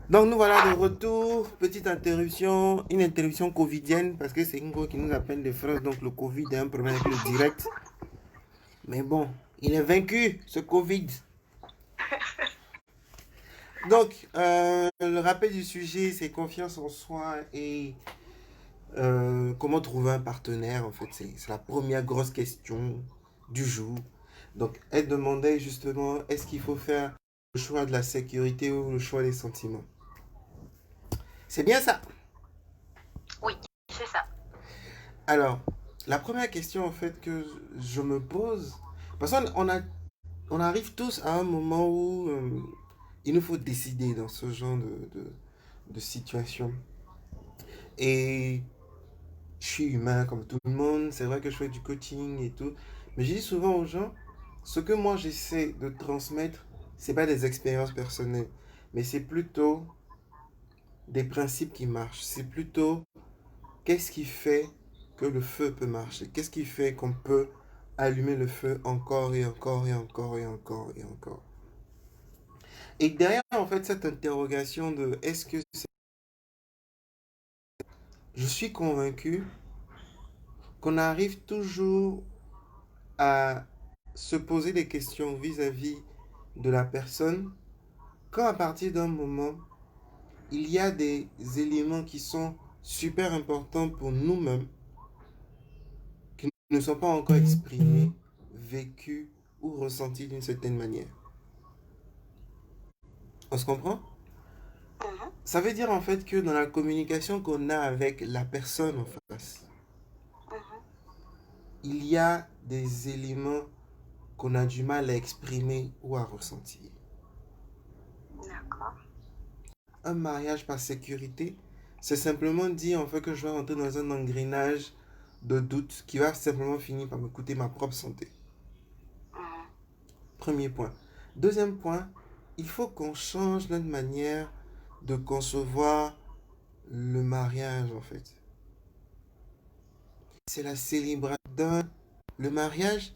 Donc nous voilà de retour. Petite interruption, une interruption covidienne parce que c'est Ingo qui nous appelle de France. Donc le Covid est un problème avec le direct. Mais bon, il est vaincu, ce Covid. Donc, le rappel du sujet, c'est confiance en soi et comment trouver un partenaire. En fait, c'est la première grosse question du jour. Donc, elle demandait justement, est-ce qu'il faut faire le choix de la sécurité ou le choix des sentiments? C'est bien ça. Oui, c'est ça. Alors, la première question en fait que je me pose, parce on arrive tous à un moment où il nous faut décider dans ce genre de situation. Et je suis humain comme tout le monde, c'est vrai que je fais du coaching et tout, mais je dis souvent aux gens, ce que moi j'essaie de transmettre, c'est pas des expériences personnelles, mais c'est plutôt des principes qui marchent. C'est plutôt qu'est-ce qui fait que le feu peut marcher? Qu'est-ce qui fait qu'on peut allumer le feu encore et encore et encore et encore et encore? Et derrière, en fait, cette interrogation de est-ce que c'est... Je suis convaincu qu'on arrive toujours à se poser des questions vis-à-vis de la personne quand à partir d'un moment, il y a des éléments qui sont super importants pour nous-mêmes, qui ne sont pas encore exprimés, vécus ou ressentis d'une certaine manière. On se comprend? Mhm, Ça veut dire en fait que dans la communication qu'on a avec la personne en face, mhm. il y a des éléments qu'on a du mal à exprimer ou à ressentir. D'accord. Un mariage par sécurité, c'est simplement dire en fait que je vais rentrer dans un engrenage de doute qui va simplement finir par me coûter ma propre santé. Mhm. Premier point. Deuxième point, il faut qu'on change notre manière de concevoir le mariage en fait. C'est la célébration d'un... Le mariage,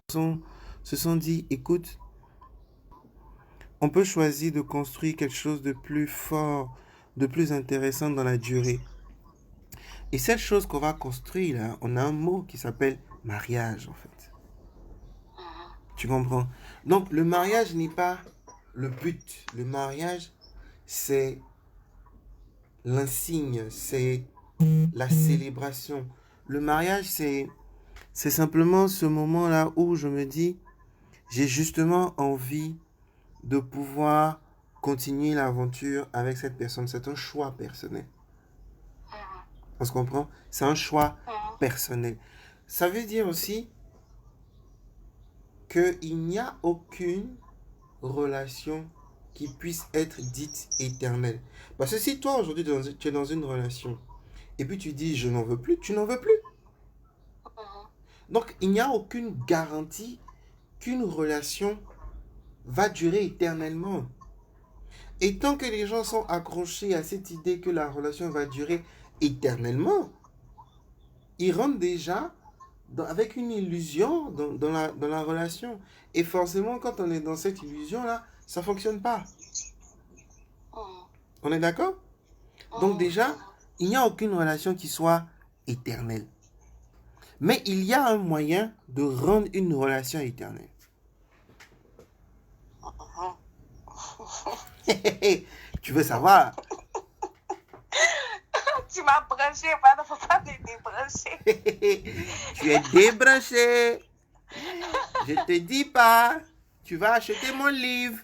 se sont dit, écoute, on peut choisir de construire quelque chose de plus fort, de plus intéressant dans la durée. Et cette chose qu'on va construire là, on a un mot qui s'appelle mariage en fait. Mhm. Tu comprends? Donc le Mhm. mariage n'est pas le but. Le mariage, c'est l'insigne, c'est la célébration. Le mariage, c'est simplement ce moment-là où je me dis, j'ai justement envie de pouvoir continuer l'aventure avec cette personne. C'est un choix personnel. On se comprend? C'est un choix Mhm. personnel. Ça veut dire aussi qu'il n'y a aucune relation qui puisse être dite éternelle. Parce que si toi aujourd'hui tu es dans une relation et puis tu dis je n'en veux plus, tu n'en veux plus. Mhm. Donc il n'y a aucune garantie qu'une relation va durer éternellement. Et tant que les gens sont accrochés à cette idée que la relation va durer éternellement, ils rentrent déjà avec une illusion dans la relation. Et forcément, quand on est dans cette illusion-là, ça ne fonctionne pas. Mhm. On est d'accord? Donc Mhm. déjà, il n'y a aucune relation qui soit éternelle. Mais il y a un moyen de rendre une relation éternelle. Mhm. Tu veux savoir? Tu m'as branché, pardon, faut pas me débrancher. Tu es débranché. Je te dis pas. Tu vas acheter mon livre.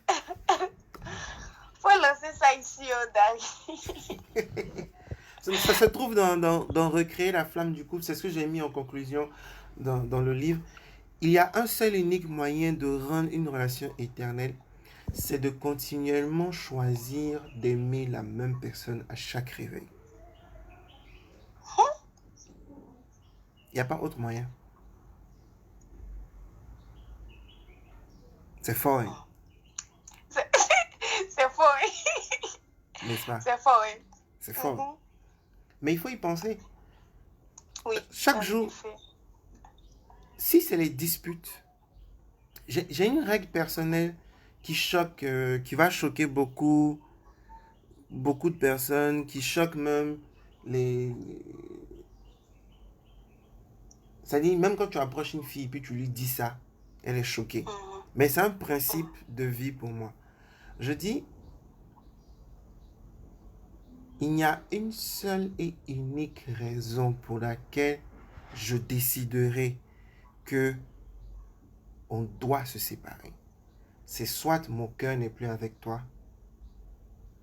Faut lancer ça ici, oh, Dari. Ça se trouve dans Recréer la flamme du couple. C'est ce que j'ai mis en conclusion dans le livre. Il y a un seul unique moyen de rendre une relation éternelle, c'est de continuellement choisir d'aimer la même personne à chaque réveil. Il n'y a pas autre moyen. C'est fort, hein, C'est c'est faux, oui. n'est-ce pas? C'est faux, oui. C'est fort. Mhm. Mais il faut y penser. Oui, Chaque en jour, effet. si c'est les disputes, j'ai une règle personnelle qui choque, qui va choquer beaucoup, beaucoup de personnes, qui choquent même les... C'est-à-dire, même quand tu approches une fille et puis tu lui dis ça, elle est choquée. Mhm. Mais c'est un principe de vie pour moi. Je dis, il y a une seule et unique raison pour laquelle je déciderai que on doit se séparer. C'est soit mon cœur n'est plus avec toi,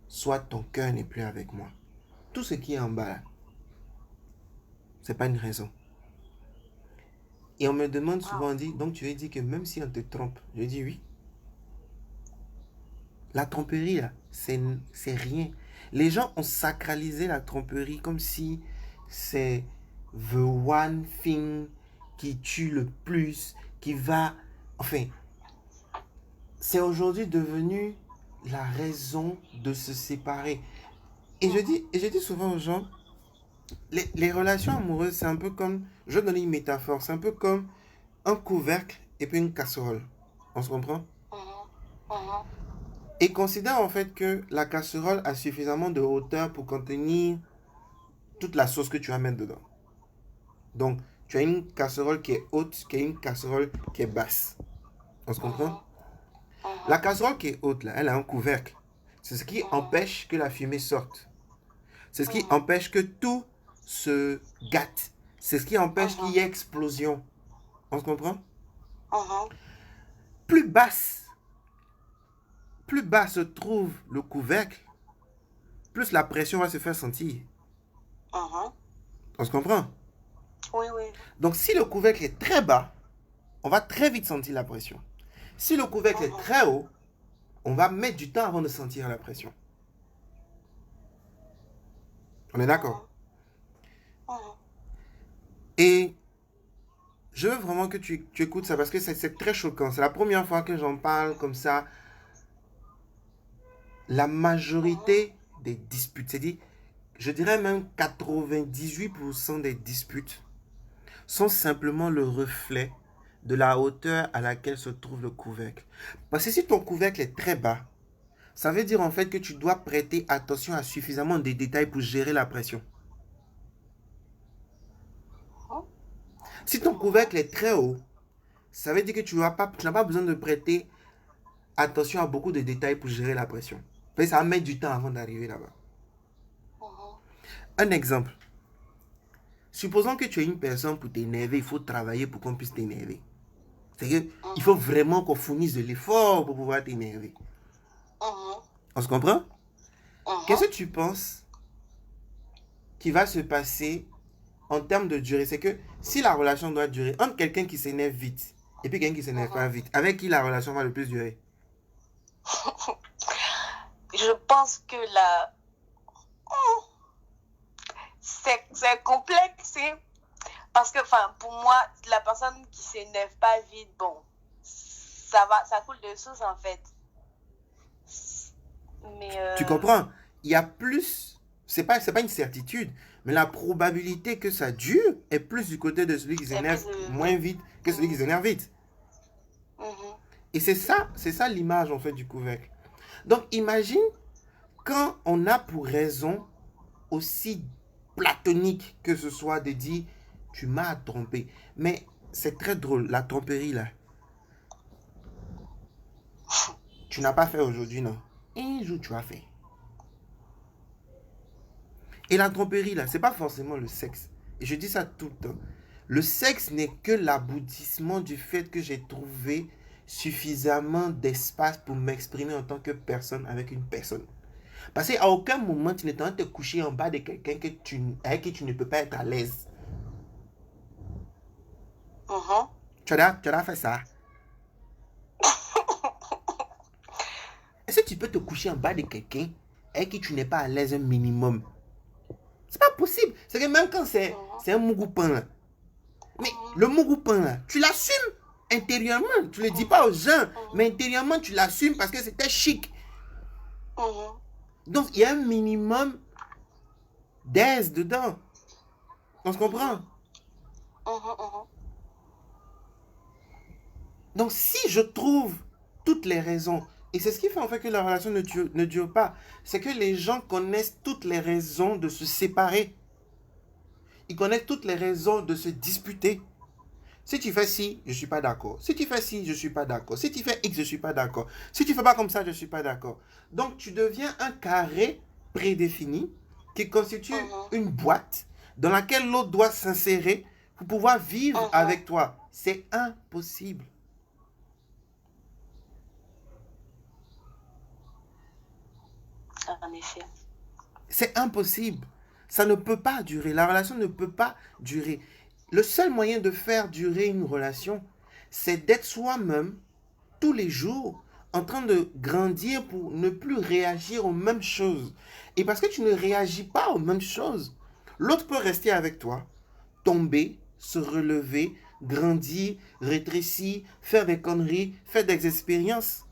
soit ton cœur n'est plus avec moi. Tout ce qui est en bas là, c'est pas une raison. Et on me demande souvent, Wow. on dit, donc tu veux dire que même si on te trompe, je dis oui. La tromperie là, c'est rien. Les gens ont sacralisé la tromperie comme si c'est the one thing qui tue le plus, qui va... Enfin, c'est aujourd'hui devenu la raison de se séparer. Mhm. Et je dis souvent aux gens, les relations amoureuses, c'est un peu comme, je vais donner une métaphore, c'est un peu comme un couvercle et puis une casserole. On se comprend? Mhm. Mhm. Et considère en fait que la casserole a suffisamment de hauteur pour contenir toute la sauce que tu vas mettre dedans. Donc, tu as une casserole qui est haute, qui est une casserole qui est basse. On se comprend? Mhm. La Mhm. casserole qui est haute, là, elle a un couvercle. C'est ce qui Mhm. empêche que la fumée sorte. C'est ce qui Mhm. empêche que tout se gâte. C'est ce qui empêche qu'il Mhm. y ait explosion. On se comprend? Mhm. Plus basse, plus bas se trouve le couvercle, plus la pression va se faire sentir. Mhm. On se comprend? Oui, oui. Donc si le couvercle est très bas, on va très vite sentir la pression. Si le couvercle est Mhm. très haut, on va mettre du temps avant de sentir la pression. On est d'accord? Mhm. Mhm. Et je veux vraiment que tu écoutes ça parce que c'est très choquant. C'est la première fois que j'en parle comme ça. La Mhm. majorité des disputes, c'est-à-dire, je dirais même 98% des disputes sont simplement le reflet de la hauteur à laquelle se trouve le couvercle. Parce que si ton couvercle est très bas, ça veut dire en fait que tu dois prêter attention à suffisamment de détails pour gérer la pression. Si ton Mhm. couvercle est très haut, ça veut dire que tu n'as pas besoin de prêter attention à beaucoup de détails pour gérer la pression. Ça va mettre du temps avant d'arriver là-bas. Mhm. Un exemple. Supposons que tu es une personne pour t'énerver, il faut travailler pour qu'on puisse t'énerver. C'est qu'il faut Mhm. vraiment qu'on fournisse de l'effort pour pouvoir t'énerver. Mhm. On se comprend? Qu'est-ce Mhm. que tu penses qui va se passer en termes de durée? C'est que si la relation doit durer entre quelqu'un qui s'énerve vite et puis quelqu'un qui s'énerve pas Mhm. vite, avec qui la relation va le plus durer? Je pense que là, c'est complexe, hein. Parce que, enfin, pour moi, la personne qui s'énerve pas vite, bon, ça va, ça coule de source en fait. Mais Tu comprends? Il y a plus, c'est pas une certitude, mais la probabilité que ça dure est plus du côté de celui qui c'est s'énerve plus. moins vite que celui qui s'énerve vite. Mhm. Et c'est ça l'image en fait du couvercle. Donc imagine quand on a pour raison aussi platonique que ce soit de dire tu m'as trompé. Mais c'est très drôle, la tromperie là. Tu n'as pas fait aujourd'hui, non? Un jour tu as fait. Et la tromperie là, c'est pas forcément le sexe. Et je dis ça tout le temps. Le sexe n'est que l'aboutissement du fait que j'ai trouvé suffisamment d'espace pour m'exprimer en tant que personne avec une personne. Parce qu'à aucun moment tu n'es en train de te coucher en bas de quelqu'un avec qui tu ne peux pas être à l'aise. Mhm. Tu as fait ça. Est-ce que tu peux te coucher en bas de quelqu'un avec qui tu n'es pas à l'aise un minimum? C'est pas possible. C'est que même quand Mhm. c'est un mougoupin là. Mais Mhm. le mougoupin là, tu l'assumes intérieurement. Tu ne le dis Mhm. pas aux gens, Mhm. mais intérieurement tu l'assumes parce que c'était chic. Mhm. Donc il y a un minimum d'aise dedans. On se comprend? Mhm. Mhm. Mhm. Donc si je trouve toutes les raisons Et c'est ce qui fait en fait que la relation ne dure pas. C'est que les gens connaissent toutes les raisons de se séparer. Ils connaissent toutes les raisons de se disputer. Si tu fais ci, je ne suis pas d'accord. Si tu fais ci, je ne suis pas d'accord. Si tu fais X, je ne suis pas d'accord. Si tu ne fais pas comme ça, je ne suis pas d'accord. Donc, tu deviens un carré prédéfini qui constitue une boîte dans laquelle l'autre doit s'insérer pour pouvoir vivre avec toi. C'est impossible. En effet. C'est impossible. Ça ne peut pas durer. La relation ne peut pas durer. Le seul moyen de faire durer une relation, c'est d'être soi-même tous les jours en train de grandir pour ne plus réagir aux mêmes choses. Et parce que tu ne réagis pas aux mêmes choses, l'autre peut rester avec toi, tomber, se relever, grandir, rétrécir, faire des conneries, faire des expériences.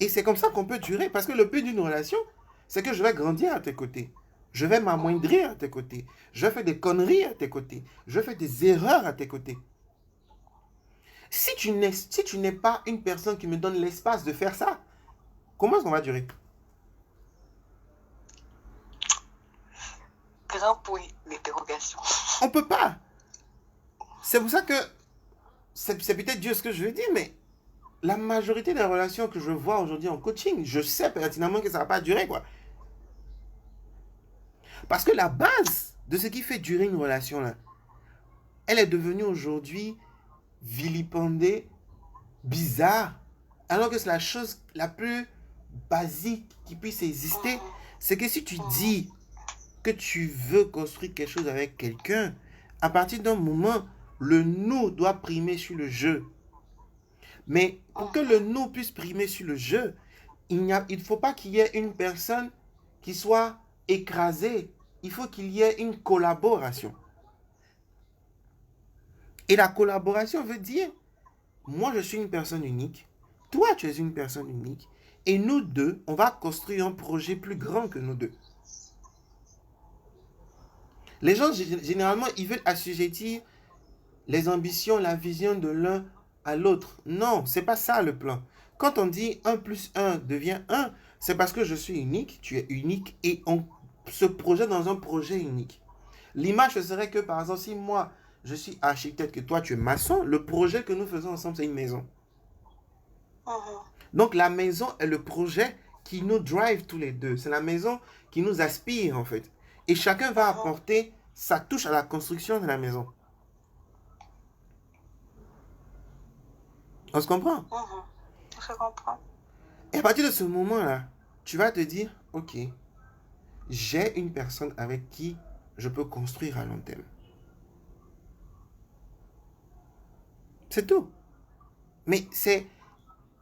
Et c'est comme ça qu'on peut durer. Parce que le but d'une relation, c'est que je vais grandir à tes côtés. Je vais m'amoindrir à tes côtés. Je vais faire des conneries à tes côtés. Je vais faire des erreurs à tes côtés. Si tu n'es pas une personne qui me donne l'espace de faire ça, comment est-ce qu'on va durer? Grand point d'interrogation. On ne peut pas. C'est pour ça que c'est peut-être Dieu ce que je veux dire, mais la majorité des relations que je vois aujourd'hui en coaching, je sais pertinemment que ça ne va pas durer, quoi. Parce que la base de ce qui fait durer une relation, là, elle est devenue aujourd'hui vilipendée, bizarre, alors que c'est la chose la plus basique qui puisse exister. C'est que si tu dis que tu veux construire quelque chose avec quelqu'un, à partir d'un moment, le nous doit primer sur le je. Mais pour que le nous puisse primer sur le je, il ne faut pas qu'il y ait une personne qui soit écrasée. Il faut qu'il y ait une collaboration. Et la collaboration veut dire, moi je suis une personne unique, toi tu es une personne unique, et nous deux, on va construire un projet plus grand que nous deux. Les gens, généralement, ils veulent assujettir les ambitions, la vision de l'un à l'autre. Non, c'est pas ça le plan. Quand on dit 1 plus 1 devient 1, c'est parce que je suis unique, tu es unique, et on se projette dans un projet unique. L'image, ce serait que, par exemple, si moi, je suis architecte, que toi, tu es maçon, le projet que nous faisons ensemble, c'est une maison. Donc, la maison est le projet qui nous drive tous les deux. C'est la maison qui nous aspire, en fait. Et chacun va apporter sa touche à la construction de la maison. On se comprend? Je comprends. Et à partir de ce moment-là, tu vas te dire, ok, j'ai une personne avec qui je peux construire à long terme. C'est tout. Mais c'est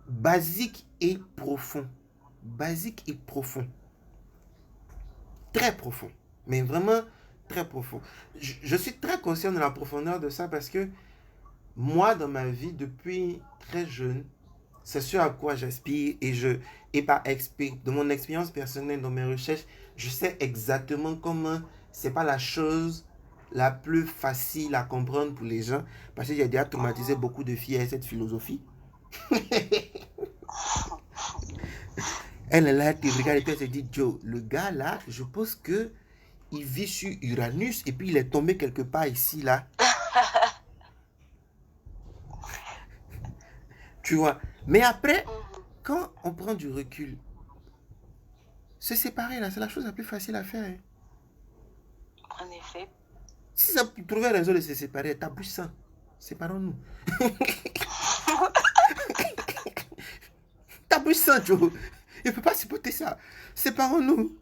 basique et profond. Basique et profond. Très profond. Mais vraiment très profond. Je suis très conscient de la profondeur de ça parce que moi, dans ma vie, depuis très jeune, c'est ce à quoi j'aspire et de mon expérience personnelle, dans mes recherches, je sais exactement comment c'est pas la chose la plus facile à comprendre pour les gens parce que j'ai déjà traumatisé beaucoup de filles avec cette philosophie. Elle est là, tu regardes et puis elle se dit, Joe, le gars là, je pense que il vit sur Uranus et puis il est tombé quelque part ici là. Tu vois. Mais après, quand on prend du recul, se séparer là, c'est la chose la plus facile à faire. Hein. En effet. Si ça trouvait raison de se séparer, t'as plus ça. Séparons-nous. T'as plus ça, Joe. Il ne peut pas supporter ça. Séparons-nous.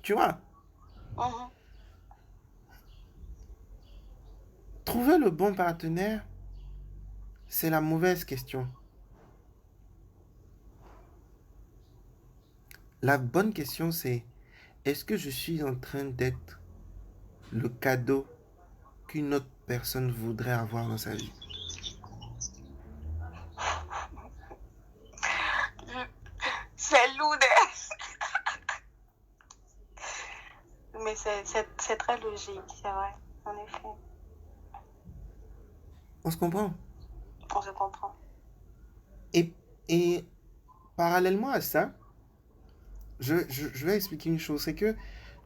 Tu vois. Trouver le bon partenaire, c'est la mauvaise question. La bonne question, c'est est-ce que je suis en train d'être le cadeau qu'une autre personne voudrait avoir dans sa vie? C'est lourd. Mais c'est très logique, c'est vrai, en effet. On se comprend? On se comprend. Et parallèlement à ça, je vais expliquer une chose, c'est que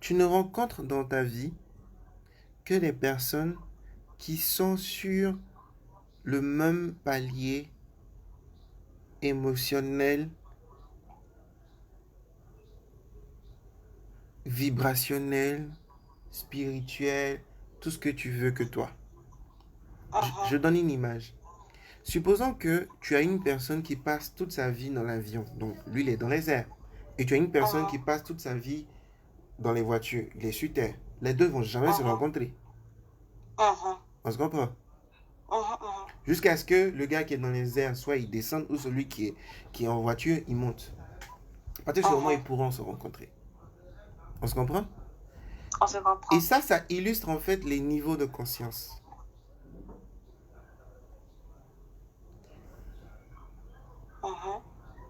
tu ne rencontres dans ta vie que des personnes qui sont sur le même palier émotionnel, vibrationnel, spirituel, tout ce que tu veux que toi. Je donne une image. Supposons que tu as une personne qui passe toute sa vie dans l'avion, donc lui il est dans les airs, et tu as une personne qui passe toute sa vie dans les voitures, il est sur terre. Les deux vont jamais se rencontrer. On se comprend? Jusqu'à ce que le gars qui est dans les airs, soit il descende, ou celui qui est en voiture, il monte. À partir de ce moment, ils pourront se rencontrer. On se comprend? On se comprend. Et ça illustre en fait les niveaux de conscience.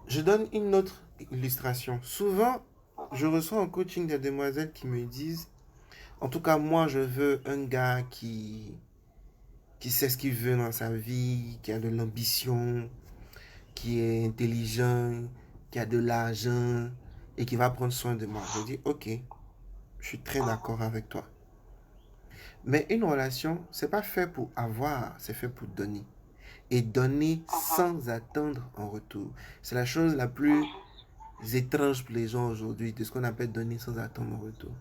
Je donne une autre illustration. Souvent, je reçois en coaching des demoiselles qui me disent, en tout cas moi je veux un gars qui sait ce qu'il veut dans sa vie, qui a de l'ambition, qui est intelligent, qui a de l'argent et qui va prendre soin de moi. Je dis, ok, je suis très d'accord avec toi. Mais une relation, c'est pas fait pour avoir, c'est fait pour donner. Et donner sans attendre en retour. C'est la chose la plus étrange pour les gens aujourd'hui, de ce qu'on appelle donner sans attendre en retour.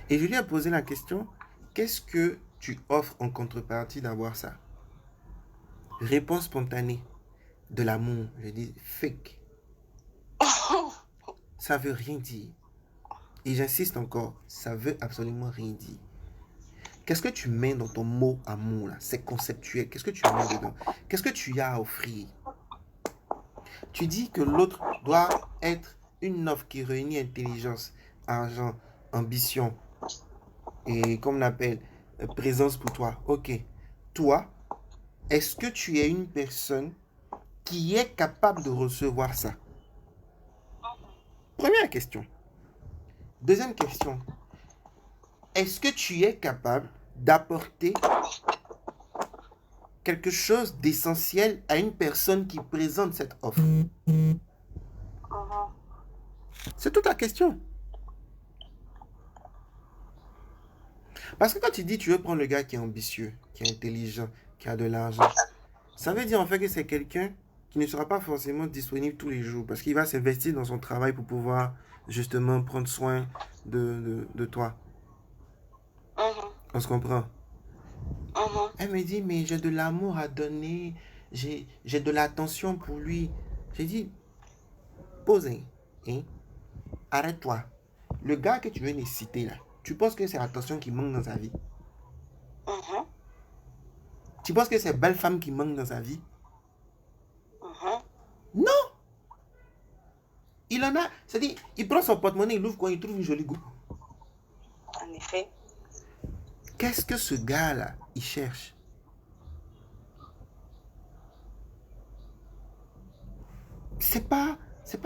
Et je lui ai posé la question, qu'est-ce que tu offres en contrepartie d'avoir ça? Réponse spontanée, de l'amour. Je dis fake. Ça veut rien dire. Et j'insiste encore, ça veut absolument rien dire. Qu'est-ce que tu mets dans ton mot amour là? C'est conceptuel. Qu'est-ce que tu mets dedans? Qu'est-ce que tu as à offrir? Tu dis que l'autre doit être une offre qui réunit intelligence, argent, ambition et comme on appelle présence pour toi. Ok. Toi, est-ce que tu es une personne qui est capable de recevoir ça? Première question. Deuxième question. Est-ce que tu es capable d'apporter quelque chose d'essentiel à une personne qui présente cette offre? C'est toute la question. Parce que quand tu dis tu veux prendre le gars qui est ambitieux, qui est intelligent, qui a de l'argent, ça veut dire en fait que c'est quelqu'un qui ne sera pas forcément disponible tous les jours parce qu'il va s'investir dans son travail pour pouvoir justement prendre soin de toi. On se comprend? Elle me dit, mais j'ai de l'amour à donner, j'ai de l'attention pour lui. J'ai dit, pose, hein? Arrête-toi. Le gars que tu veux me citer là, tu penses que c'est l'attention qui manque dans sa vie? Tu penses que c'est belle femme qui manque dans sa vie? Non! Il en a, c'est-à-dire, il prend son porte-monnaie, il ouvre quoi, il trouve une jolie go. En effet. Qu'est-ce que ce gars-là, il cherche? C'est pas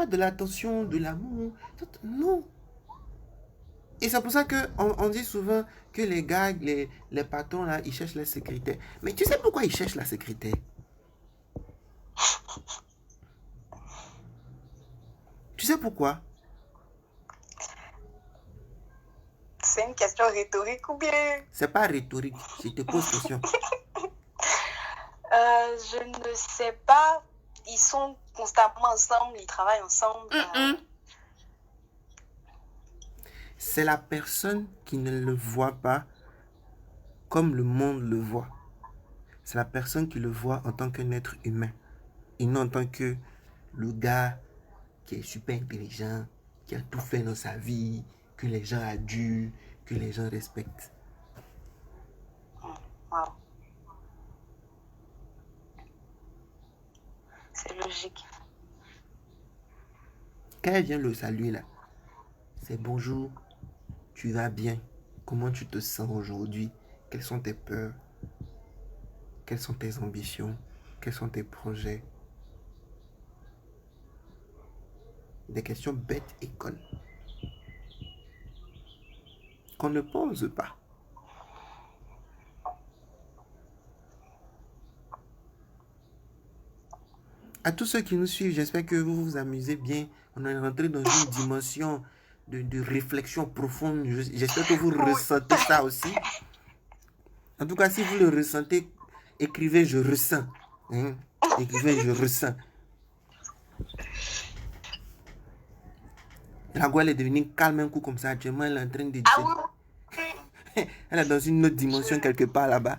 de l'attention, de l'amour. Non. Et c'est pour ça qu'on dit souvent que les gars, les patrons, là, ils cherchent la sécurité. Mais tu sais pourquoi ils cherchent la sécurité? Tu sais pourquoi? C'est une question rhétorique ou bien? C'est pas rhétorique, je te pose question. Je ne sais pas. Ils sont constamment ensemble, ils travaillent ensemble. C'est la personne qui ne le voit pas comme le monde le voit. C'est la personne qui le voit en tant qu'un être humain. Et non en tant que le gars qui est super intelligent, qui a tout fait dans sa vie, que les gens adulent, que les gens respectent. Wow. C'est logique. Quand elle vient le saluer là, c'est bonjour, tu vas bien, comment tu te sens aujourd'hui, quelles sont tes peurs, quelles sont tes ambitions, quels sont tes projets. Des questions bêtes et connes qu'on ne pose pas. À tous ceux qui nous suivent, j'espère que vous vous amusez bien. On est rentré dans une dimension de réflexion profonde. J'espère que vous Oui. ressentez ça aussi. En tout cas, si vous le ressentez, écrivez je ressens. Hein? Écrivez je ressens. La Guadeloupe est devenue calme un coup comme ça. Actuellement, elle est en train de... Ah oui. Elle est dans une autre dimension quelque part là-bas.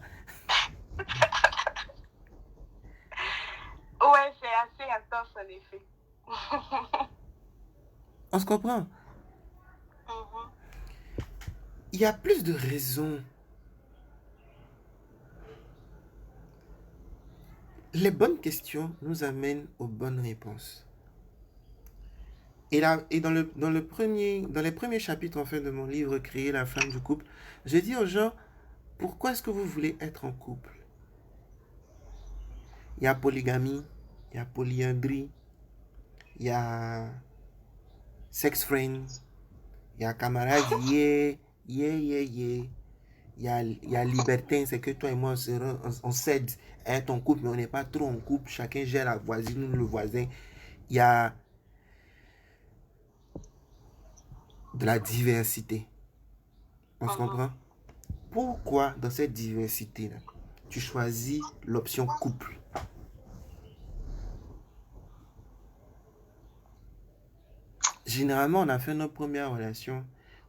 Ouais, c'est assez intense en effet. On se comprend. Mhm. Il y a plus de raisons. Les bonnes questions nous amènent aux bonnes réponses. Et dans les premiers chapitres en fait, de mon livre Créer la flamme du couple, j'ai dit aux gens, pourquoi est-ce que vous voulez être en couple? Il y a polygamie, il y a polyandrie, il y a sex friend, il y a camarade, il y a libertin, c'est que toi et moi on cède à être en couple, mais on n'est pas trop en couple, chacun gère la voisine ou le voisin. Il y a de la diversité. On se comprend? Pourquoi dans cette diversité-là, tu choisis l'option couple? Généralement, on a fait nos premières relations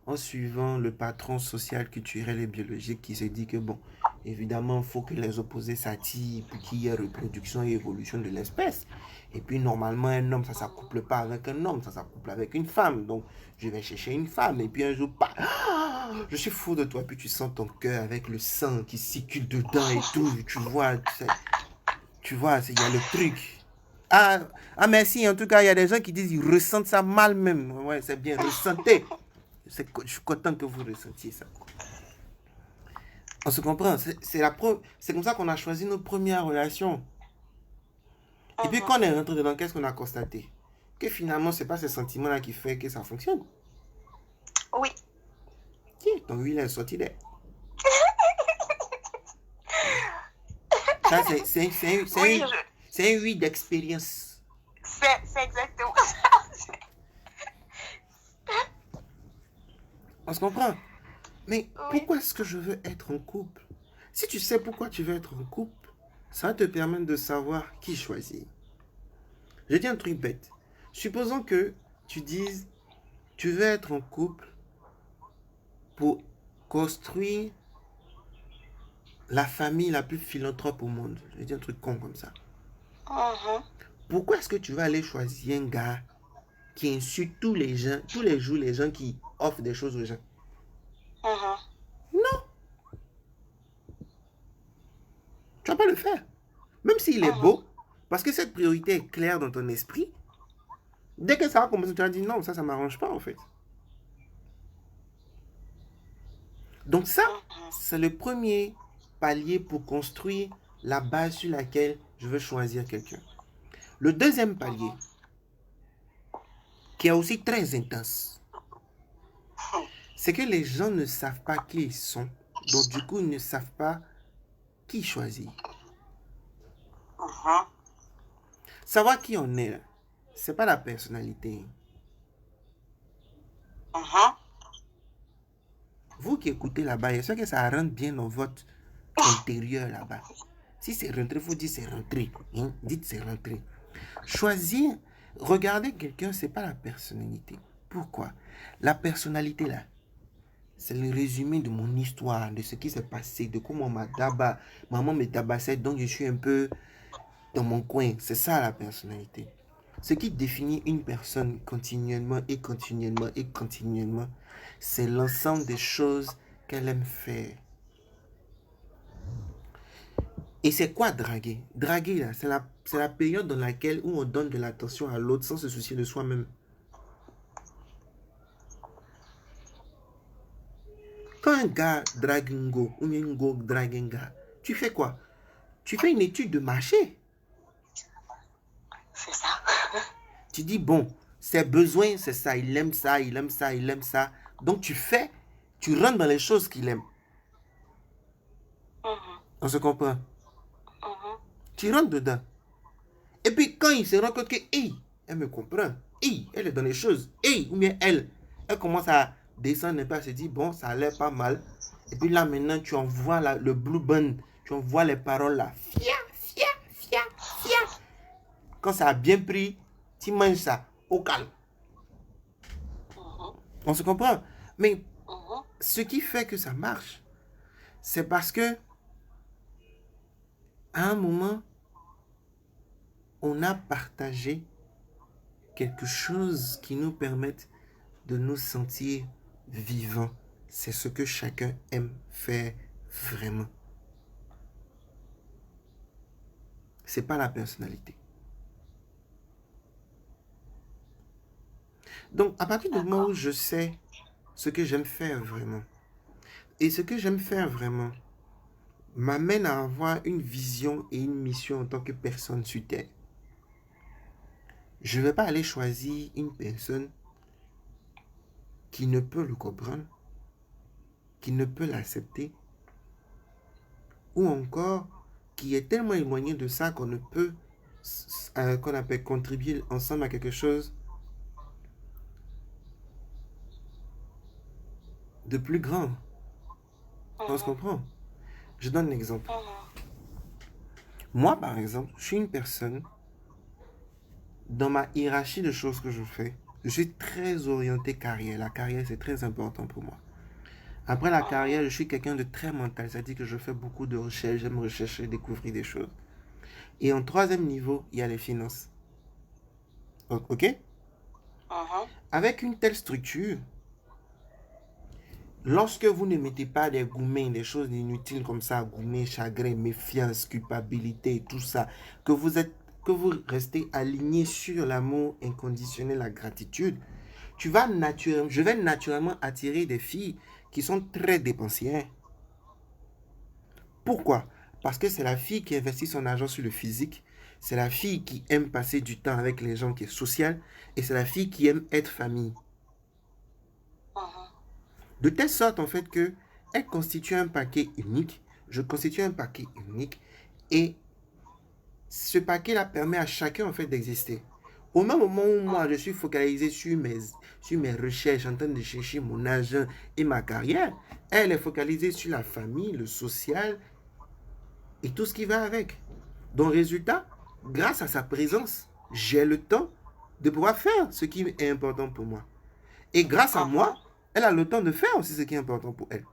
en suivant le patron social, culturel et biologique qui se dit que, bon, évidemment, il faut que les opposés s'attirent pour qu'il y ait reproduction et évolution de l'espèce. Et puis, normalement, un homme, ça ne s'accouple pas avec un homme, ça s'accouple avec une femme. Donc, je vais chercher une femme. Et puis, un jour, bah, je suis fou de toi. Puis, tu sens ton cœur avec le sang qui circule dedans et tout. Tu vois, il y a le truc. Ah, merci. En tout cas, il y a des gens qui disent qu'ils ressentent ça mal même. Ouais, c'est bien, ressentez. Je suis content que vous ressentiez ça. On se comprend. C'est comme ça qu'on a choisi notre première relation. Et puis quand on est rentré dedans, qu'est-ce qu'on a constaté? Que finalement, c'est pas ce sentiment-là qui fait que ça fonctionne. Oui. Donc oui, il est sorti d'air. Ça, c'est un oui d'expérience. C'est exactement ça. On se comprend. Mais Oui. pourquoi est-ce que je veux être en couple? Si tu sais pourquoi tu veux être en couple, ça va te permettre de savoir qui choisir. Je dis un truc bête. Supposons que tu dises, tu veux être en couple pour construire la famille la plus philanthrope au monde. Je dis un truc con comme ça. Pourquoi est-ce que tu vas aller choisir un gars qui insulte tous les jours les gens qui offrent des choses aux gens? Non. Tu vas pas le faire. Même s'il est beau, parce que cette priorité est claire dans ton esprit, dès que ça va commencer, tu vas dire non, ça m'arrange pas en fait. Donc ça, c'est le premier palier pour construire la base sur laquelle je veux choisir quelqu'un. Le deuxième palier, qui est aussi très intense, c'est que les gens ne savent pas qui ils sont. Donc du coup, ils ne savent pas qui choisir. Savoir qui on est, c'est pas la personnalité. Vous qui écoutez là-bas, j'espère que ça rentre bien dans votre intérieur là-bas. Si c'est rentré, il faut dire c'est rentré. Hein? Dites c'est rentré. Choisir, regarder quelqu'un, c'est pas la personnalité. Pourquoi? La personnalité là, c'est le résumé de mon histoire, de ce qui s'est passé, de comment maman me tabassait, donc je suis un peu dans mon coin. C'est ça la personnalité. Ce qui définit une personne continuellement et continuellement et continuellement, c'est l'ensemble des choses qu'elle aime faire. Et c'est quoi draguer? Draguer, là, c'est la période dans laquelle où on donne de l'attention à l'autre sans se soucier de soi-même. Quand un gars drague un go, ou bien un go drague un gars, tu fais quoi? Tu fais une étude de marché. C'est ça. Tu dis, bon, ses besoins, c'est ça. Il aime ça, il aime ça, il aime ça. Donc tu rentres dans les choses qu'il aime. On se comprend? Tu rentres dedans. Et puis quand il se rend compte que, hey, elle me comprend, hey, elle est dans les choses, hey, ou bien elle commence à descendre un peu, elle se dit, bon, ça a l'air pas mal. Et puis là, maintenant, tu envoies le blue band, tu envoies les paroles là, fia, fia, fia, fia. Quand ça a bien pris, tu manges ça au calme. On se comprend. Mais ce qui fait que ça marche, c'est parce que à un moment, on a partagé quelque chose qui nous permette de nous sentir vivants. C'est ce que chacun aime faire vraiment. C'est pas la personnalité. Donc, à partir du moment où je sais ce que j'aime faire vraiment, et ce que j'aime faire vraiment m'amène à avoir une vision et une mission en tant que personne sur Terre, je ne vais pas aller choisir une personne qui ne peut le comprendre, qui ne peut l'accepter, ou encore qui est tellement éloigné de ça qu'on ne peut, qu'on appelle contribuer ensemble à quelque chose de plus grand. On se comprend? Je donne un exemple. Moi, par exemple, je suis une personne, dans ma hiérarchie de choses que je fais, je suis très orienté carrière. La carrière, c'est très important pour moi. Après la carrière, je suis quelqu'un de très mental, c'est-à-dire que je fais beaucoup de recherches, j'aime rechercher, découvrir des choses. Et en troisième niveau, il y a les finances. Ok? Avec une telle structure, lorsque vous ne mettez pas des gourmets, des choses inutiles comme ça, gourmets, chagrin, méfiance, culpabilité, tout ça, que vous restez aligné sur l'amour inconditionnel, la gratitude, je vais naturellement attirer des filles qui sont très dépensières. Pourquoi? Parce que c'est la fille qui investit son argent sur le physique, c'est la fille qui aime passer du temps avec les gens, qui est sociale, et c'est la fille qui aime être famille. De telle sorte, en fait, que elle constitue un paquet unique, je constitue un paquet unique, et ce paquet-là permet à chacun, en fait, d'exister. Au même moment où moi, je suis focalisé sur mes recherches, en train de chercher mon argent et ma carrière, elle est focalisée sur la famille, le social, et tout ce qui va avec. Donc, résultat, grâce à sa présence, j'ai le temps de pouvoir faire ce qui est important pour moi. Et grâce à moi, elle a le temps de faire aussi ce qui est important pour elle.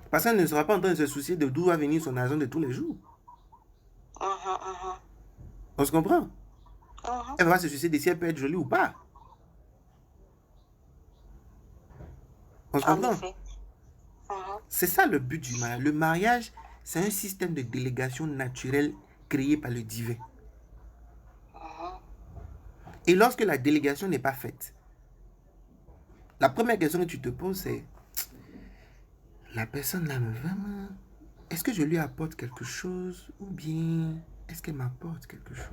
Parce qu'elle ne sera pas en train de se soucier de d'où va venir son argent de tous les jours. On se comprend? Elle va se soucier de si elle peut être jolie ou pas. On se comprend? C'est ça le but du mariage. Le mariage, c'est un système de délégation naturelle créé par le divin. Et lorsque la délégation n'est pas faite, la première question que tu te poses, c'est la personne là vraiment, est-ce que je lui apporte quelque chose ou bien est-ce qu'elle m'apporte quelque chose?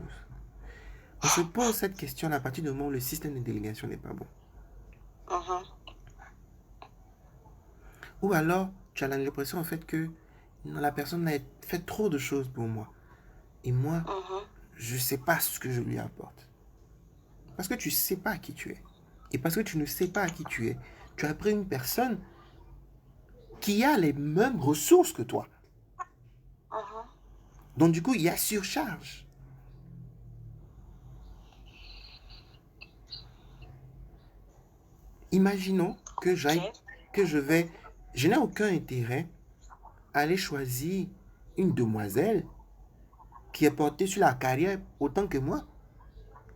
On se pose cette question à partir du moment où le système de délégation n'est pas bon. Ou alors, tu as l'impression en fait que non, la personne a fait trop de choses pour moi. Et moi, je ne sais pas ce que je lui apporte. Parce que tu ne sais pas qui tu es. Et parce que tu ne sais pas qui tu es, tu as pris une personne qui a les mêmes ressources que toi. Donc du coup, il y a surcharge. Imaginons que je n'ai aucun intérêt à aller choisir une demoiselle qui est portée sur la carrière autant que moi.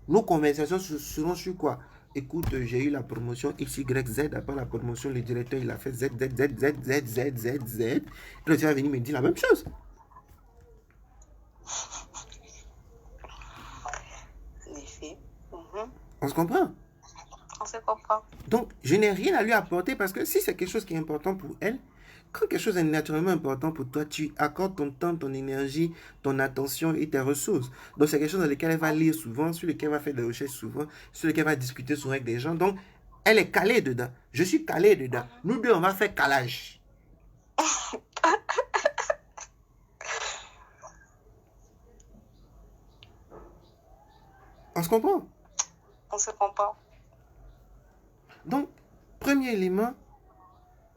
Nos conversations seront sur quoi? Écoute, j'ai eu la promotion XYZ. Après la promotion, le directeur, il a fait Z, Z, Z, Z, Z, Z, Z, Z. Et là, tu vas venir me dire la même chose. On se comprend? On se comprend. Donc, je n'ai rien à lui apporter parce que si c'est quelque chose qui est important pour elle, quand quelque chose est naturellement important pour toi, tu accordes ton temps, ton énergie, ton attention et tes ressources. Donc, c'est quelque chose dans lequel elle va lire souvent, sur lequel elle va faire des recherches souvent, sur lequel elle va discuter souvent avec des gens. Donc, elle est calée dedans. Je suis calé dedans. Nous deux, on va faire calage. On se comprend? On se comprend. Donc, premier élément,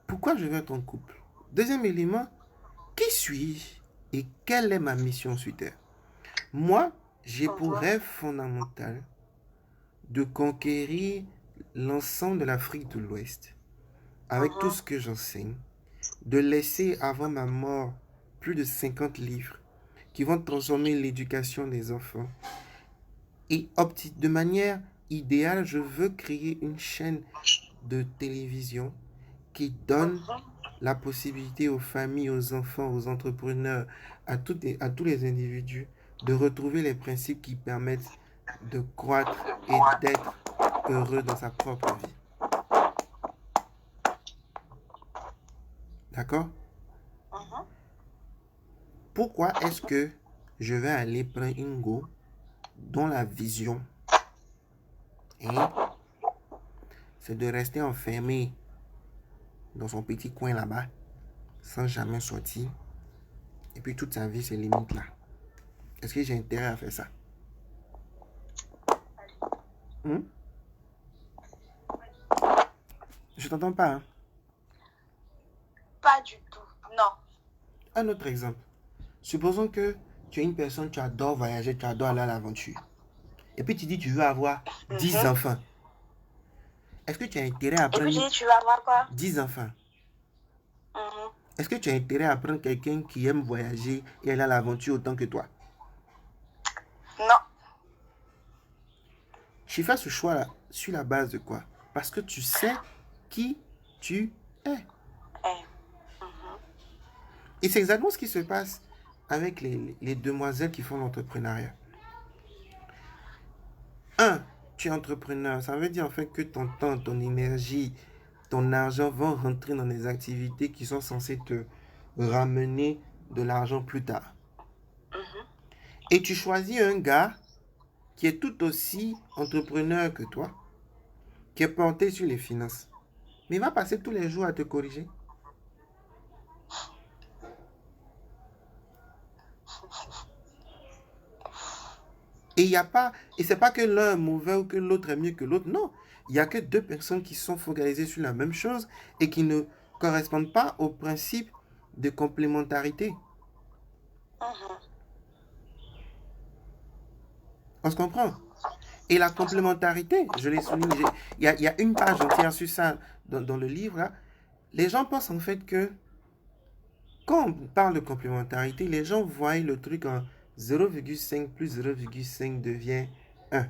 pourquoi je veux être en couple? Deuxième élément, qui suis-je et quelle est ma mission sur Terre? Moi, j'ai pour rêve fondamental de conquérir l'ensemble de l'Afrique de l'Ouest avec tout ce que j'enseigne, de laisser avant ma mort plus de 50 livres qui vont transformer l'éducation des enfants. Et de manière idéale, je veux créer une chaîne de télévision qui donne la possibilité aux familles, aux enfants, aux entrepreneurs, à tous les individus de retrouver les principes qui permettent de croître et d'être heureux dans sa propre vie. D'accord? Pourquoi est-ce que je vais aller prendre une go dont la vision, c'est de rester enfermé dans son petit coin là-bas, sans jamais sortir, et puis toute sa vie se limite là? Est-ce que j'ai intérêt à faire ça? Je t'entends pas, hein? Pas du tout, non. Un autre exemple. Supposons que tu es une personne, tu adores voyager, tu adores aller à l'aventure. Et puis tu dis tu veux avoir 10 enfants. Est-ce que tu as intérêt à prendre... Et puis tu dis tu veux avoir quoi? 10 enfants. Est-ce que tu as intérêt à prendre quelqu'un qui aime voyager et aller à l'aventure autant que toi? Non. Tu fais ce choix-là sur la base de quoi? Parce que tu sais qui tu es. Et c'est exactement ce qui se passe avec les demoiselles qui font l'entrepreneuriat. Tu es entrepreneur. Ça veut dire en fait que ton temps, ton énergie, ton argent vont rentrer dans des activités qui sont censées te ramener de l'argent plus tard. Et tu choisis un gars qui est tout aussi entrepreneur que toi, qui est porté sur les finances. Mais il va passer tous les jours à te corriger. Et il y a pas, et c'est pas que l'un est mauvais ou que l'autre est mieux que l'autre. Non, il y a que deux personnes qui sont focalisées sur la même chose et qui ne correspondent pas au principe de complémentarité. On se comprend? Et la complémentarité, je l'ai souligné, il y a une page entière sur ça dans le livre. Là. Les gens pensent en fait que quand on parle de complémentarité, les gens voient le truc en 0,5 plus 0,5 devient 1.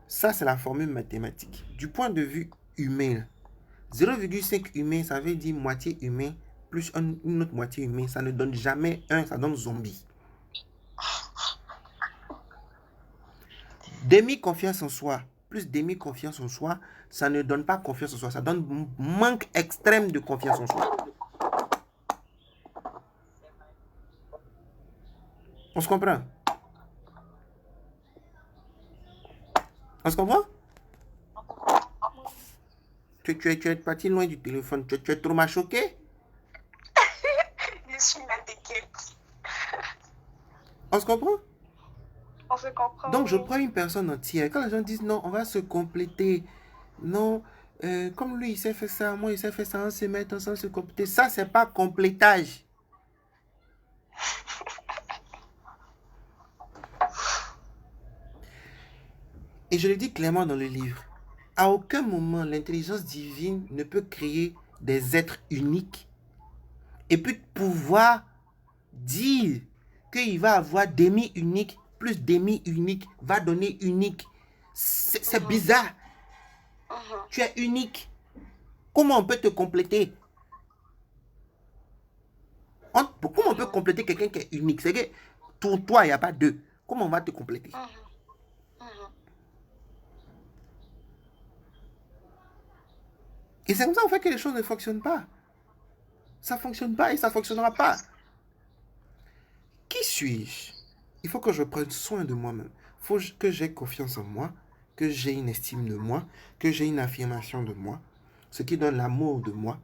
Ça, c'est la formule mathématique. Du point de vue humain, 0,5 humain, ça veut dire moitié humain plus une autre moitié humain. Ça ne donne jamais 1, ça donne zombie. Demi-confiance en soi plus demi-confiance en soi, ça ne donne pas confiance en soi. Ça donne manque extrême de confiance en soi. On se comprend? On se comprend? Tu es parti loin du téléphone. Tu es trop mal choqué? Je suis là, t'inquiète. On se comprend? On se comprend. Donc, je prends une personne entière. Quand les gens disent non, on va se compléter. Non, comme lui, il s'est fait ça, moi, il s'est fait ça, on se met ensemble, se compléter. Ça, c'est pas complétage. Et je le dis clairement dans le livre. À aucun moment, l'intelligence divine ne peut créer des êtres uniques et puis pouvoir dire qu'il va avoir demi-unique plus demi-unique va donner unique. C'est bizarre. Tu es unique. Comment on peut te compléter? Comment on peut compléter quelqu'un qui est unique? C'est que pour toi, il n'y a pas deux. Comment on va te compléter? Et c'est comme ça en fait que les choses ne fonctionnent pas. Ça ne fonctionne pas et ça ne fonctionnera pas. Qui suis-je? Il faut que je prenne soin de moi-même. Il faut que j'ai confiance en moi, que j'ai une estime de moi, que j'ai une affirmation de moi, ce qui donne l'amour de moi.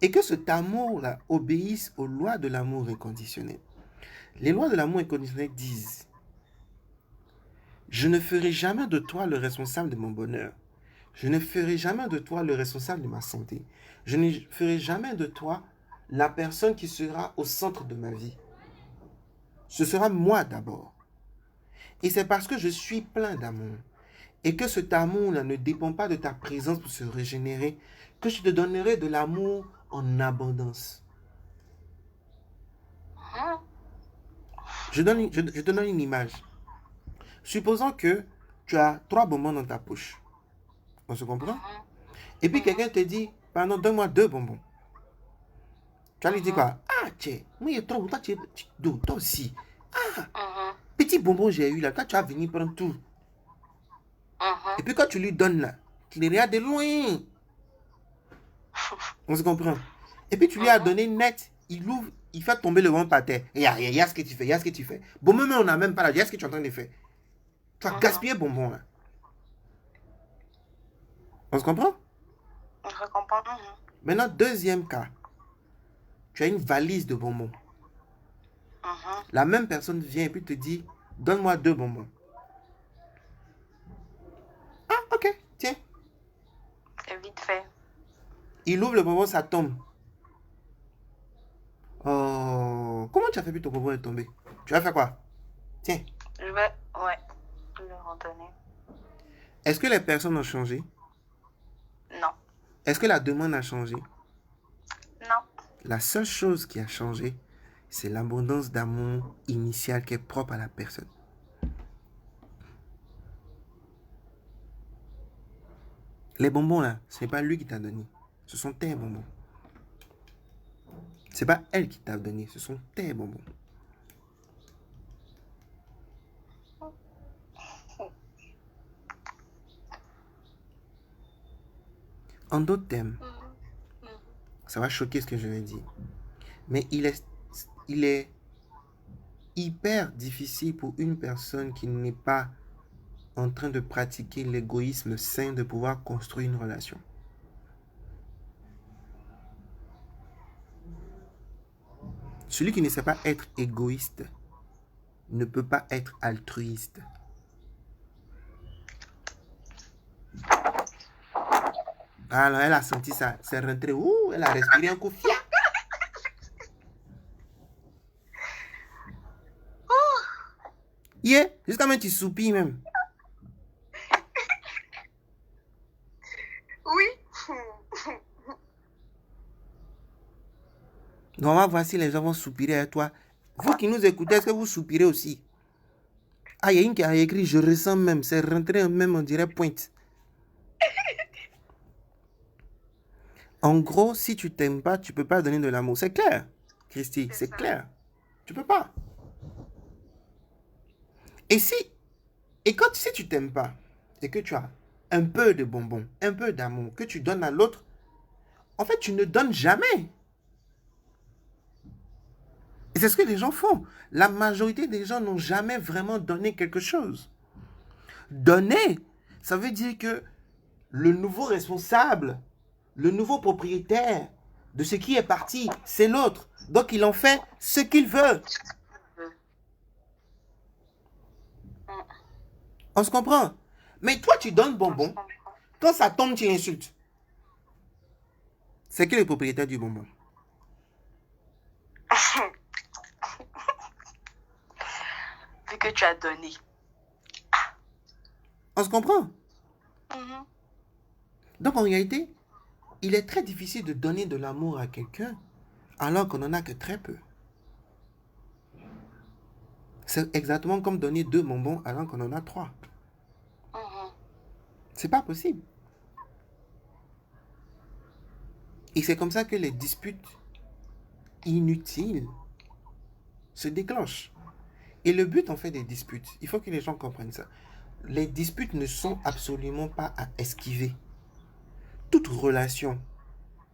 Et que cet amour-là obéisse aux lois de l'amour inconditionnel. Les lois de l'amour inconditionnel disent, Je ne ferai jamais de toi le responsable de mon bonheur. Je ne ferai jamais de toi le responsable de ma santé. Je ne ferai jamais de toi la personne qui sera au centre de ma vie. Ce sera moi d'abord. Et c'est parce que je suis plein d'amour et que cet amour-là ne dépend pas de ta présence pour se régénérer, que je te donnerai de l'amour en abondance. Je te donne une image. Supposons que tu as 3 bonbons dans ta poche. On se comprend? Et puis quelqu'un te dit, pardon, donne-moi 2 bonbons. Tu vas lui dire quoi? Ah, tiens, moi il y a 3 bonbons, toi aussi. Ah, petit bonbon j'ai eu là, toi tu vas venir prendre tout. Et puis quand tu lui donnes là, tu les regardes de loin. On se comprend? Et puis tu lui as donné net, il ouvre, il fait tomber le bonbon par terre. Et il y a ce que tu fais, il y a ce que tu fais. Bon, même on n'a même pas là, il y a ce que tu es en train de faire. Tu as gaspillé bonbon là. On se comprend? Je comprends. Maintenant, deuxième cas. Tu as une valise de bonbons. La même personne vient et puis te dit, donne-moi 2 bonbons. Ah, ok, tiens. C'est vite fait. Il ouvre le bonbon, ça tombe. Oh, comment tu as fait pour ton bonbon est tombé? Tu vas faire quoi? Tiens. Je vais, le redonner. Est-ce que les personnes ont changé? Non. Est-ce que la demande a changé? Non. La seule chose qui a changé, c'est l'abondance d'amour initial qui est propre à la personne. Les bonbons là, ce n'est pas lui qui t'a donné. Ce sont tes bonbons. Ce n'est pas elle qui t'a donné, ce sont tes bonbons. En d'autres termes, ça va choquer ce que je vais dire. Mais il est hyper difficile pour une personne qui n'est pas en train de pratiquer l'égoïsme sain de pouvoir construire une relation. Celui qui ne sait pas être égoïste ne peut pas être altruiste. Alors, elle a senti ça, c'est rentré, elle a respiré un coup, fia. Yeah, jusqu'à même tu soupires même. Oui. Donc, on va voir si les gens vont soupirer à toi. Vous qui nous écoutez, est-ce que vous soupirez aussi? Ah, il y a une qui a écrit, je ressens même, c'est rentré même, on dirait pointe. En gros, si tu t'aimes pas, tu peux pas donner de l'amour. C'est clair, Christy, c'est clair. Tu peux pas. Et quand si tu t'aimes pas, et que tu as un peu de bonbons, un peu d'amour, que tu donnes à l'autre, en fait, tu ne donnes jamais. Et c'est ce que les gens font. La majorité des gens n'ont jamais vraiment donné quelque chose. Donner, ça veut dire que le nouveau responsable, le nouveau propriétaire de ce qui est parti, c'est l'autre. Donc il en fait ce qu'il veut. On se comprend? Mais toi, tu donnes bonbon. Quand ça tombe, tu l'insultes. C'est qui le propriétaire du bonbon? Vu que tu as donné. On se comprend? Donc en réalité, il est très difficile de donner de l'amour à quelqu'un alors qu'on n'en a que très peu. C'est exactement comme donner 2 bonbons alors qu'on en a 3. C'est pas possible. Et c'est comme ça que les disputes inutiles se déclenchent. Et le but en fait des disputes, il faut que les gens comprennent ça. Les disputes ne sont absolument pas à esquiver. Toute relation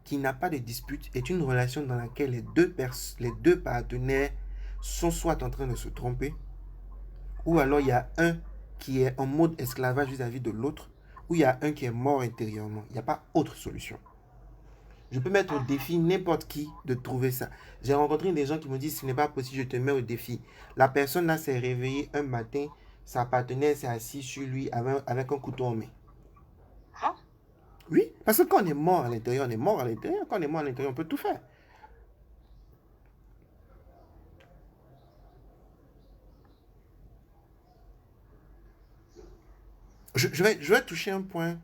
qui n'a pas de dispute est une relation dans laquelle les deux partenaires sont soit en train de se tromper, ou alors il y a un qui est en mode esclavage vis-à-vis de l'autre, ou il y a un qui est mort intérieurement. Il n'y a pas autre solution. Je peux mettre au défi n'importe qui de trouver ça. J'ai rencontré des gens qui me disent, ce n'est pas possible, je te mets au défi. La personne là s'est réveillée un matin, sa partenaire s'est assise sur lui avec un couteau en main. Hein? Oui, parce que quand on est mort à l'intérieur, on est mort à l'intérieur. Quand on est mort à l'intérieur, on peut tout faire. Je vais toucher un point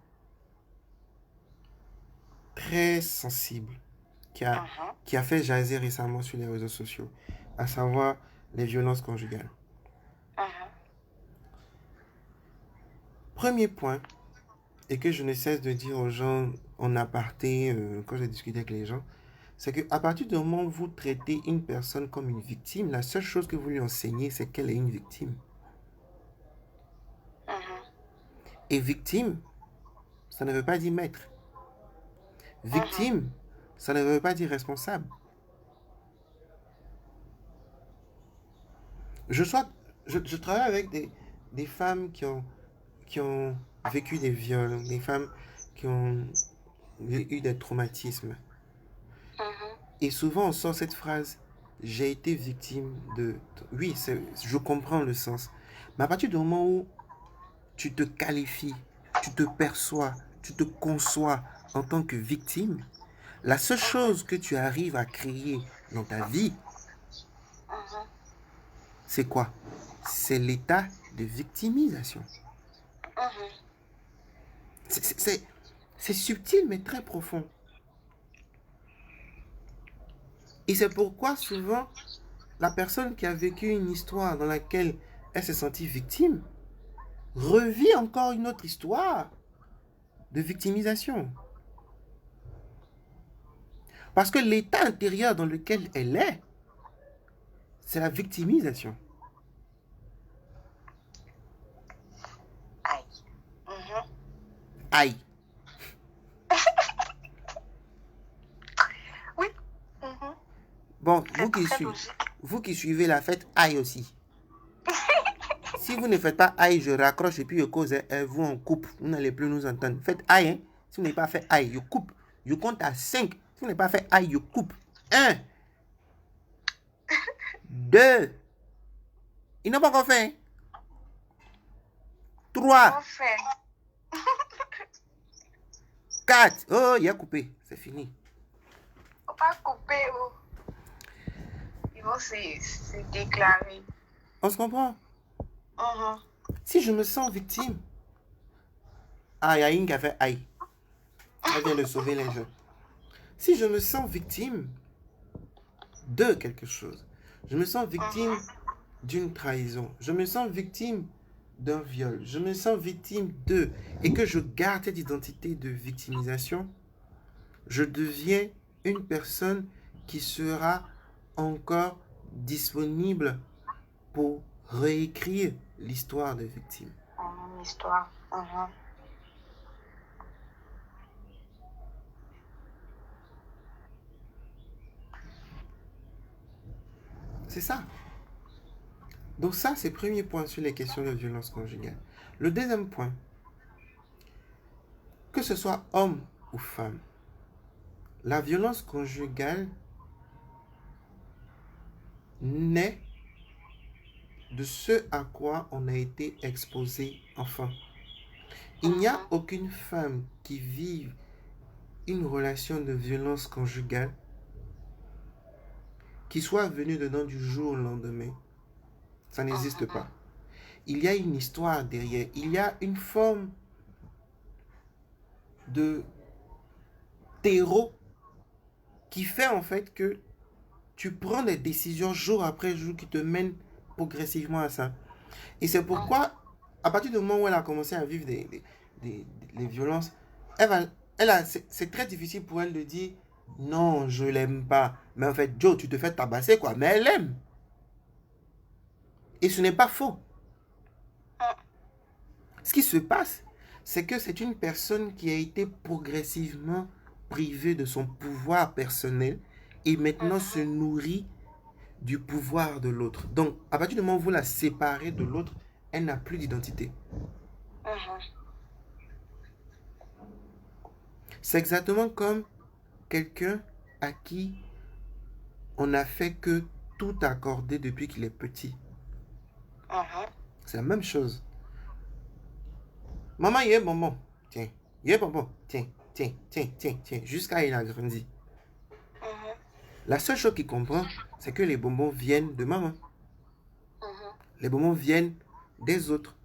très sensible qui a fait jaser récemment sur les réseaux sociaux, à savoir les violences conjugales. Premier point, et que je ne cesse de dire aux gens en aparté, quand je discute avec les gens, c'est qu'à partir du moment où vous traitez une personne comme une victime, la seule chose que vous lui enseignez, c'est qu'elle est une victime. Et victime, ça ne veut pas dire maître. Victime, ça ne veut pas dire responsable. Je travaille avec des femmes qui ont vécu des viols, des femmes qui ont eu des traumatismes. Et souvent, on sort cette phrase, j'ai été victime de... Oui, je comprends le sens. Mais à partir du moment où tu te qualifies, tu te perçois, tu te conçois en tant que victime, la seule chose que tu arrives à créer dans ta vie, c'est quoi? C'est l'état de victimisation. C'est subtil mais très profond. Et c'est pourquoi souvent, la personne qui a vécu une histoire dans laquelle elle s'est sentie victime revit encore une autre histoire de victimisation. Parce que l'état intérieur dans lequel elle est, c'est la victimisation. Aïe. Oui. Bon, vous qui suivez la fête, aïe aussi. Si vous ne faites pas aïe, je raccroche et puis je cause, vous on coupe. Vous n'allez plus nous entendre. Faites aïe, hein. Si vous n'avez pas fait aïe, je coupe. Je compte à 5. Si vous n'avez pas fait aïe, je coupe. 1. 2. Ils n'ont pas encore fait. 3. 4. Oh, il a coupé. C'est fini. Faut pas couper. Ils vont se déclarer. On se comprend? Si je me sens victime, il y a une qui a fait aïe. Elle vient de sauver les gens. Si je me sens victime de quelque chose, je me sens victime d'une trahison, je me sens victime d'un viol, je me sens victime de, et que je garde cette identité de victimisation, je deviens une personne qui sera encore disponible pour réécrire l'histoire de victime. Histoire. C'est ça. Donc ça, c'est le premier point sur les questions de violence conjugale. Le deuxième point, que ce soit homme ou femme, la violence conjugale naît de ce à quoi on a été exposé enfant. Il n'y a aucune femme qui vive une relation de violence conjugale qui soit venue dedans du jour au lendemain. Ça n'existe pas. Il y a une histoire derrière. Il y a une forme de terreau qui fait en fait que tu prends des décisions jour après jour qui te mènent progressivement à ça. Et c'est pourquoi, à partir du moment où elle a commencé à vivre les violences, c'est très difficile pour elle de dire non, je l'aime pas. Mais en fait, Joe, tu te fais tabasser quoi. Mais elle l'aime. Et ce n'est pas faux. Ce qui se passe, c'est que c'est une personne qui a été progressivement privée de son pouvoir personnel et maintenant se nourrit du pouvoir de l'autre. Donc, à partir du moment où vous la séparez de l'autre, elle n'a plus d'identité. C'est exactement comme quelqu'un à qui on n'a fait que tout accorder depuis qu'il est petit. C'est la même chose. Maman, il y a un bonbon. Tiens. Il y a un bonbon. Tiens, tiens, tiens, tiens, tiens. Jusqu'à il a grandi. Mhm. La seule chose qu'il comprend, c'est que les bonbons viennent de maman. Mhm. Les bonbons viennent des autres.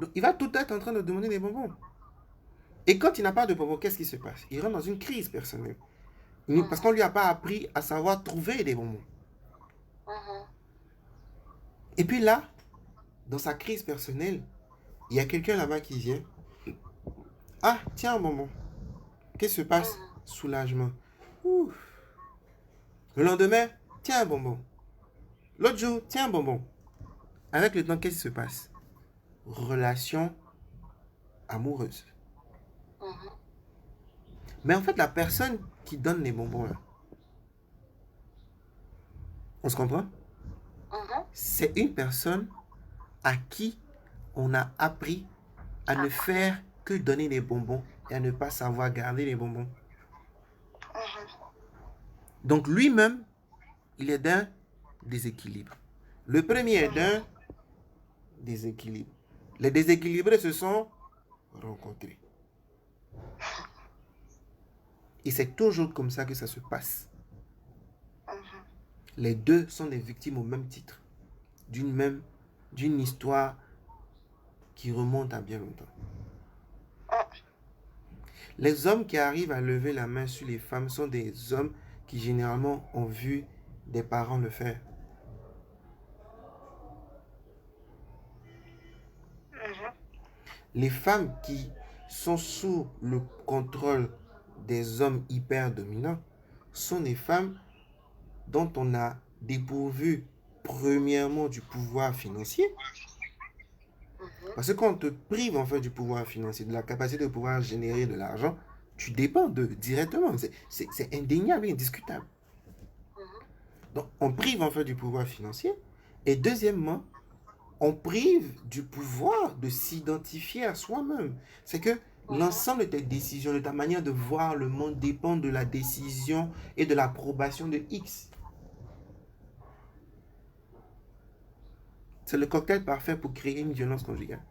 Donc, il va tout être en train de demander des bonbons. Et quand il n'a pas de bonbons, qu'est-ce qui se passe? Il rentre dans une crise personnelle. Parce qu'on ne lui a pas appris à savoir trouver des bonbons. Mhm. Et puis là, dans sa crise personnelle, il y a quelqu'un là-bas qui vient. Ah, tiens un bonbon. Qu'est-ce qui se passe? Mhm. Soulagement. Ouh. Le lendemain, tiens un bonbon. L'autre jour, tiens un bonbon. Avec le temps, qu'est-ce qui se passe? Relation amoureuse. Mhm. Mais en fait, la personne qui donne les bonbons là, on se comprend? Mhm. C'est une personne à qui on a appris à ne faire que donner des bonbons et à ne pas savoir garder les bonbons. Mhm. Donc lui-même, il est d'un déséquilibre. Le premier est d'un déséquilibre. Les déséquilibrés se sont rencontrés. Et c'est toujours comme ça que ça se passe. Mhm. Les deux sont des victimes au même titre, d'une histoire qui remonte à bien longtemps. Les hommes qui arrivent à lever la main sur les femmes sont des hommes qui généralement ont vu des parents le faire. Mhm. Les femmes qui sont sous le contrôle des hommes hyper dominants sont des femmes dont on a dépourvu premièrement du pouvoir financier. Mhm. Parce que quand on te prive en fait du pouvoir financier, de la capacité de pouvoir générer de l'argent, tu dépends d'eux directement. C'est indéniable et indiscutable. Mhm. Donc on prive en fait du pouvoir financier. Et deuxièmement, on prive du pouvoir de s'identifier à soi-même. C'est que l'ensemble de tes décisions, de ta manière de voir le monde dépend de la décision et de l'approbation de X. C'est le cocktail parfait pour créer une violence conjugale.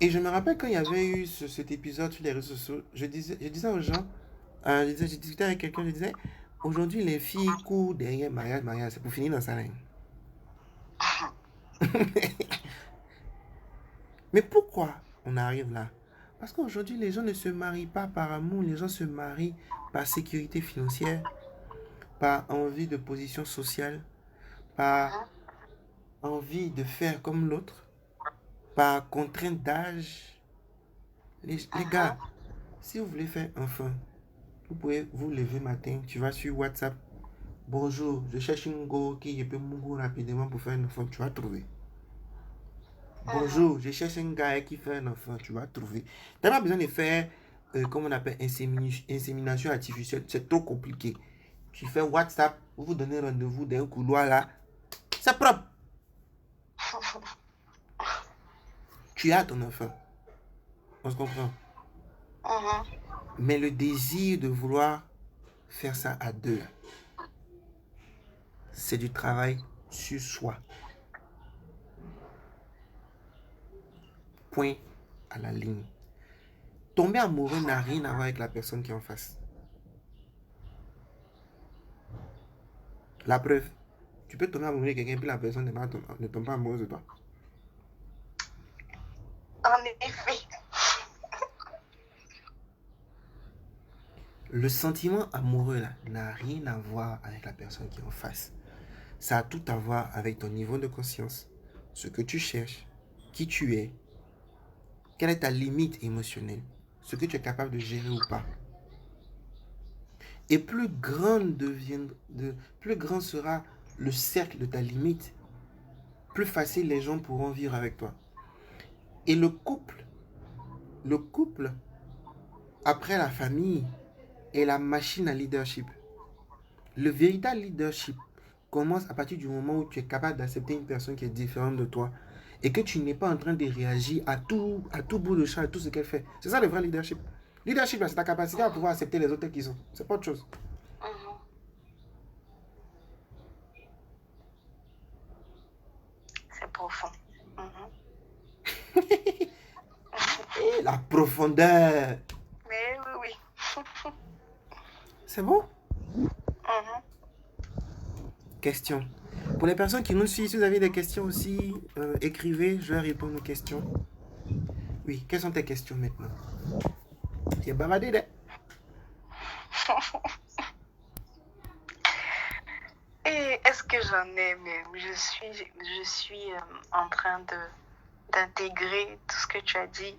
Et je me rappelle quand il y avait eu cet épisode sur les réseaux sociaux, je disais aux gens, j'ai discuté avec quelqu'un, je disais, aujourd'hui les filles courent derrière mariage, mariage, c'est pour finir dans sa ligne. Mais pourquoi on arrive là? Parce qu'aujourd'hui les gens ne se marient pas par amour, les gens se marient par sécurité financière, par envie de position sociale, par Mhm. envie de faire comme l'autre, par contrainte d'âge. Les gars, Mhm. si vous voulez faire enfant, vous pouvez vous lever matin, tu vas sur WhatsApp. Bonjour, je cherche une go qui peut mourir rapidement pour faire un enfant, tu vas trouver. Mhm. Bonjour, je cherche un gars qui fait un enfant, tu vas trouver. Tu n'as pas besoin de faire, comment on appelle, insémination artificielle, c'est trop compliqué. Tu fais WhatsApp, vous vous donnez rendez-vous dans un couloir là, c'est propre. Tu as ton enfant, on se comprend. Mhm. Mais le désir de vouloir faire ça à deux, c'est du travail sur soi. Point à la ligne. Tomber amoureux n'a rien à voir avec la personne qui est en face. La preuve, tu peux tomber amoureux de quelqu'un puis la personne ne tombe pas amoureuse de toi. En effet. Le sentiment amoureux là n'a rien à voir avec la personne qui est en face. Ça a tout à voir avec ton niveau de conscience, ce que tu cherches, qui tu es, quelle est ta limite émotionnelle, ce que tu es capable de gérer ou pas. Et plus grand sera le cercle de ta limite, plus facile les gens pourront vivre avec toi. Et le couple, après la famille, est la machine à leadership. Le véritable leadership commence à partir du moment où tu es capable d'accepter une personne qui est différente de toi et que tu n'es pas en train de réagir à tout bout de champ, à tout ce qu'elle fait. C'est ça le vrai leadership. Leadership, là, c'est ta capacité à pouvoir accepter les autres tels qu'ils sont. C'est pas autre chose. Mhm. C'est profond. Mhm. Et la profondeur. Mais oui, oui. C'est bon? Mhm. Question. Pour les personnes qui nous suivent, si vous avez des questions aussi, écrivez, je vais répondre aux questions. Oui, quelles sont tes questions maintenant? J'ai bavardé, là. Et est-ce que j'en ai même? Je suis en train d'intégrer tout ce que tu as dit.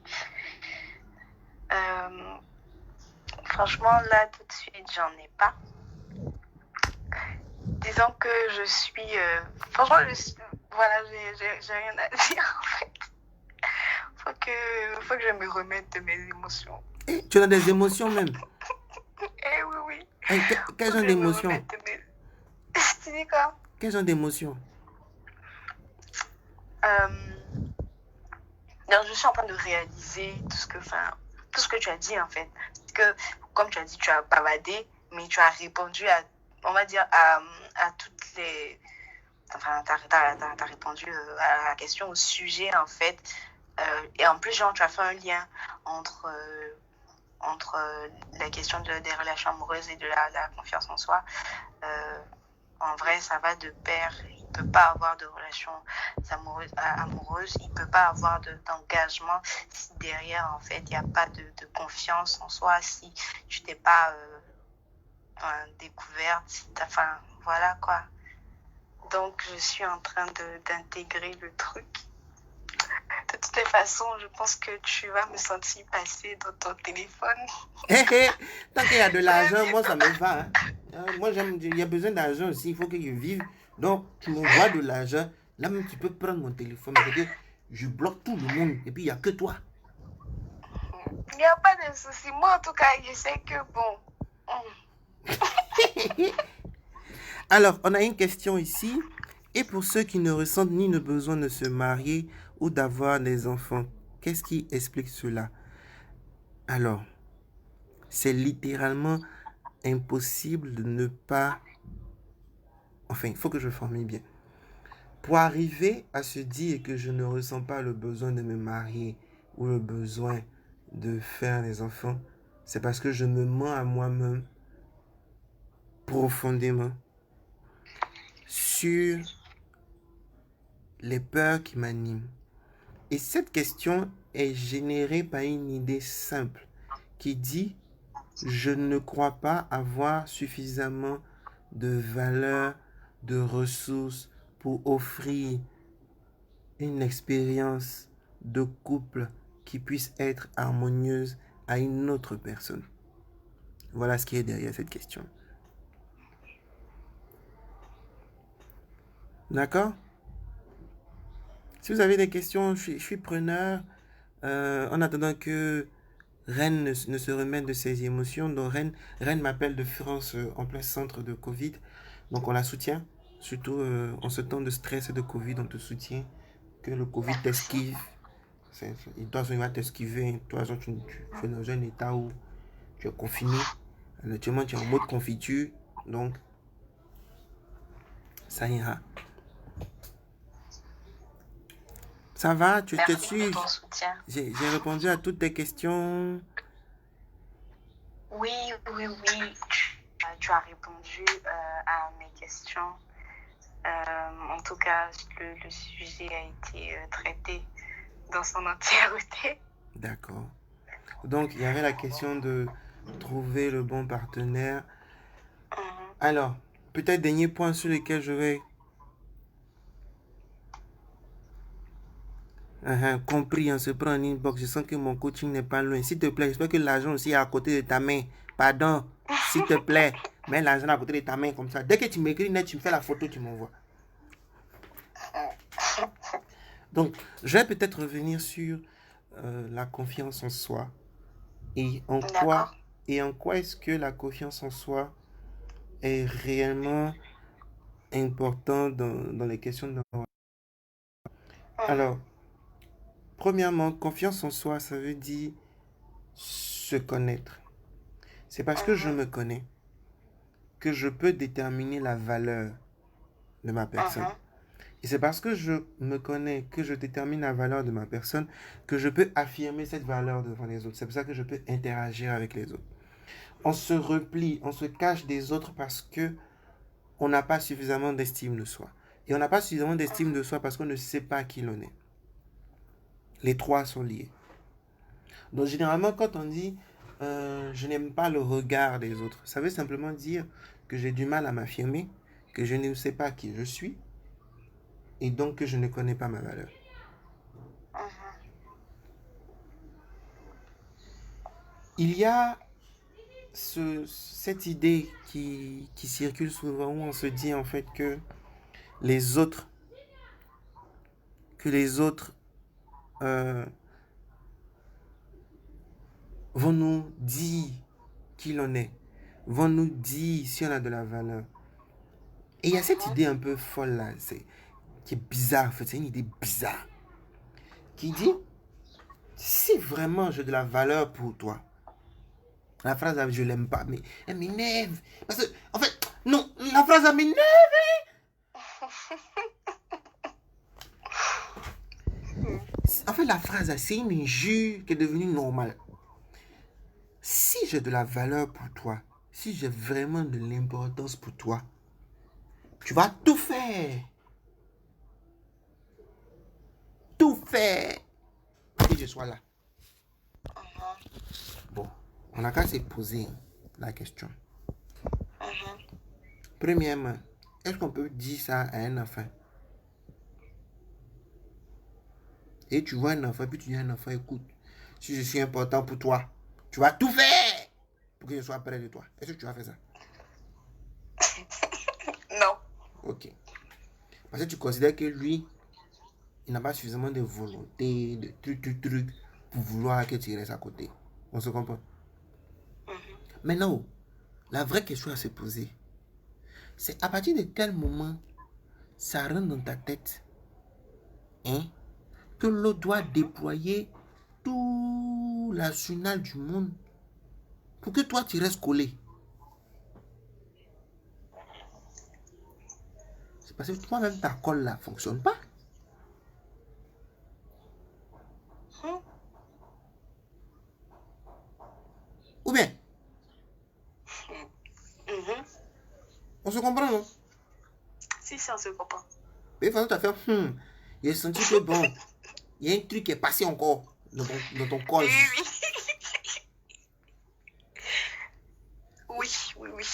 Franchement, là, tout de suite, j'en ai pas. Disons que je suis... franchement, voilà, j'ai rien à dire, en fait. Faut que je me remette de mes émotions. Eh, tu as des émotions même. Eh oui, oui. Eh, quel Faut genre que je me d'émotions? remette de mes... Tu dis quoi? Quel genre d'émotions? Donc, je suis en train de réaliser tout ce que tu as dit, en fait. Parce que, comme tu as dit, tu as bavardé, mais tu as répondu on va dire, à toutes les... Enfin, tu as répondu à la question, au sujet, en fait. Et en plus, genre, tu as fait un lien entre la question des relations amoureuses et de la confiance en soi. En vrai, ça va de pair. Il ne peut pas avoir de relations amoureuses. Il ne peut pas avoir d'engagement si derrière, en fait, il n'y a pas de confiance en soi, si tu t'es pas découverte, enfin, voilà quoi. Donc, je suis en train d'intégrer le truc. De toutes les façons, je pense que tu vas me sentir passer dans ton téléphone. Eh, eh, tant qu'il y a de l'argent, moi, ça me va. Hein. Moi, j'aime, il y a besoin d'argent aussi, il faut que je vive. Donc, tu m'envoies de l'argent. Là même, tu peux prendre mon téléphone. C'est-à-dire, je bloque tout le monde. Et puis, il n'y a que toi. Il n'y a pas de souci. Moi, en tout cas, je sais que bon. Alors, on a une question ici. Et pour ceux qui ne ressentent ni le besoin de se marier ou d'avoir des enfants, qu'est-ce qui explique cela? Alors, c'est littéralement impossible de ne pas... Enfin, il faut que je formule bien. Pour arriver à se dire que je ne ressens pas le besoin de me marier ou le besoin de faire des enfants, c'est parce que je me mens à moi-même profondément sur les peurs qui m'animent. Et cette question est générée par une idée simple qui dit je ne crois pas avoir suffisamment de valeur, de ressources pour offrir une expérience de couple qui puisse être harmonieuse à une autre personne. Voilà ce qui est derrière cette question. D'accord? Si vous avez des questions, je suis preneur. En attendant que Rennes ne se remette de ses émotions. Donc Rennes m'appelle de France en plein centre de Covid. Donc on la soutient. Surtout en ce temps de stress et de Covid, on te soutient. Que le Covid t'esquive. Toi, il va t'esquiver. Toi, tu es dans un état où tu es confiné. Actuellement, tu es en mode confiture. Donc, ça ira. Ça va, tu te Merci suis. de ton soutien. J'ai répondu à toutes tes questions. Oui, oui, oui. Tu as répondu à mes questions. En tout cas, le sujet a été traité dans son entièreté. D'accord. Donc, il y avait la question de trouver le bon partenaire. Alors, peut-être dernier point sur lequel je vais... compris, on se prend en inbox. Je sens que mon coaching n'est pas loin. S'il te plaît, j'espère que l'argent aussi est à côté de ta main. Pardon, s'il te plaît, mets l'argent à côté de ta main comme ça. Dès que tu m'écris net, tu me fais la photo, tu m'envoies. Donc, je vais peut-être revenir sur la confiance en soi. Et en quoi, est-ce que la confiance en soi est réellement important dans les questions de... Alors, premièrement, confiance en soi, ça veut dire se connaître. C'est parce que je me connais que je peux déterminer la valeur de ma personne. Et c'est parce que je me connais, que je détermine la valeur de ma personne, que je peux affirmer cette valeur devant les autres. C'est pour ça que je peux interagir avec les autres. On se replie, on se cache des autres parce que on n'a pas suffisamment d'estime de soi. Et on n'a pas suffisamment d'estime de soi parce qu'on ne sait pas qui l'on est. Les trois sont liés. Donc généralement, quand on dit je n'aime pas le regard des autres, ça veut simplement dire que j'ai du mal à m'affirmer, que je ne sais pas qui je suis, et donc que je ne connais pas ma valeur. Il y a cette idée qui circule souvent où on se dit en fait que les autres vont nous dire qui l'on est, vont nous dire si on a de la valeur. Et il y a cette idée un peu folle là, qui est bizarre en fait, c'est une idée bizarre, qui dit, si vraiment j'ai de la valeur pour toi, la phrase je l'aime pas, mais elle m'énerve, parce que, en fait, non, la phrase elle m'énerve, En fait, la phrase, c'est une injure qui est devenue normale. Si j'ai de la valeur pour toi, si j'ai vraiment de l'importance pour toi, tu vas tout faire. Tout faire pour que je sois là. Bon, on n'a qu'à se poser la question. Premièrement, est-ce qu'on peut dire ça à un enfant? Et tu vois un enfant, puis tu dis à un enfant, écoute, si je suis important pour toi, tu vas tout faire pour que je sois près de toi. Est-ce que tu vas faire ça? Non. Ok. Parce que tu considères que lui, il n'a pas suffisamment de volonté, de trucs, pour vouloir que tu restes à côté. On se comprend? Maintenant, la vraie question à se poser, c'est à partir de quel moment ça rentre dans ta tête, hein, que l'autre doit déployer tout l'arsenal du monde pour que toi tu restes collé. C'est parce que toi-même ta colle là fonctionne pas. Ou bien, on se comprend, non? Si, on se comprend. Mais quand tu as fait, j'ai senti que bon, il y a un truc qui est passé encore dans ton col. Oui. Oui.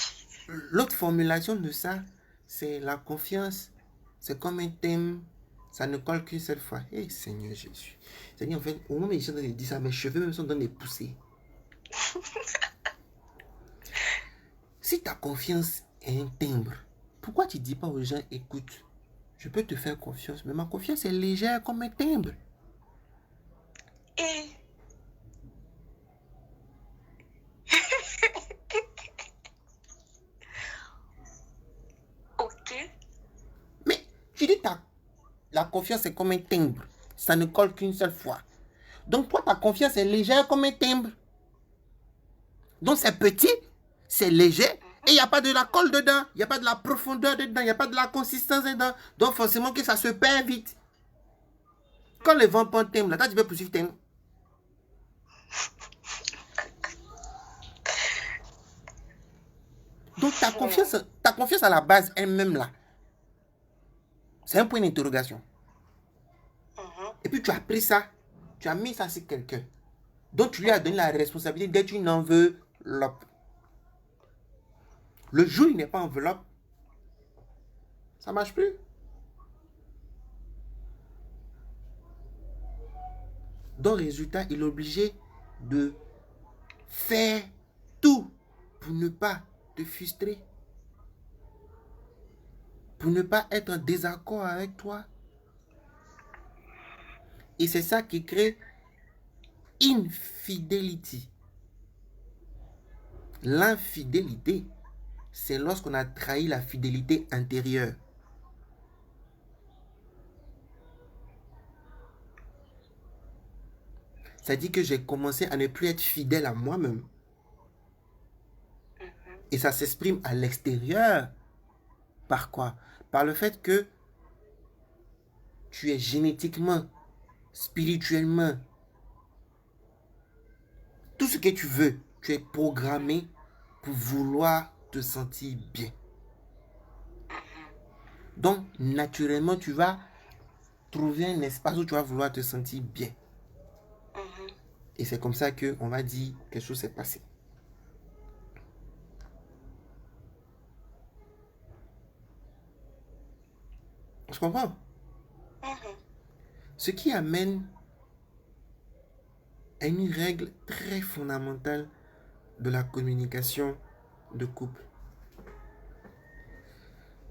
L'autre formulation de ça, c'est la confiance. C'est comme un thème, ça ne colle qu'une seule fois. Eh Seigneur Jésus. C'est-à-dire, en fait, au moment où je suis en train de dire ça, mes cheveux même sont en train de pousser. Si ta confiance est un timbre, pourquoi tu ne dis pas aux gens, écoute, je peux te faire confiance, mais ma confiance est légère comme un timbre. Et... ok. Mais tu dis la confiance est comme un timbre. Ça ne colle qu'une seule fois. Donc toi, ta confiance est légère comme un timbre. Donc c'est petit, c'est léger, et il n'y a pas de la colle dedans, il n'y a pas de la profondeur dedans, il n'y a pas de la consistance dedans. Donc forcément que ça se perd vite. Quand le vent prend timbre, là, toi, tu peux poursuivre timbre. Donc ta confiance à la base elle-même là, c'est un point d'interrogation. Et puis tu as pris ça, tu as mis ça sur quelqu'un. Donc tu lui as donné la responsabilité d'être une enveloppe. Le jour où il n'est pas enveloppe, ça ne marche plus. Donc résultat, il est obligé de faire tout pour ne pas te frustrer, pour ne pas être en désaccord avec toi. Et c'est ça qui crée infidélité. L'infidélité, c'est lorsqu'on a trahi la fidélité intérieure. ça dit que j'ai commencé à ne plus être fidèle à moi-même. Et ça s'exprime à l'extérieur. Par quoi? Par le fait que tu es génétiquement, spirituellement, tout ce que tu veux, tu es programmé pour vouloir te sentir bien. Donc, naturellement, tu vas trouver un espace où tu vas vouloir te sentir bien. Et c'est comme ça qu'on va dire que quelque chose s'est passé. Je comprends. Ce qui amène à une règle très fondamentale de la communication de couple.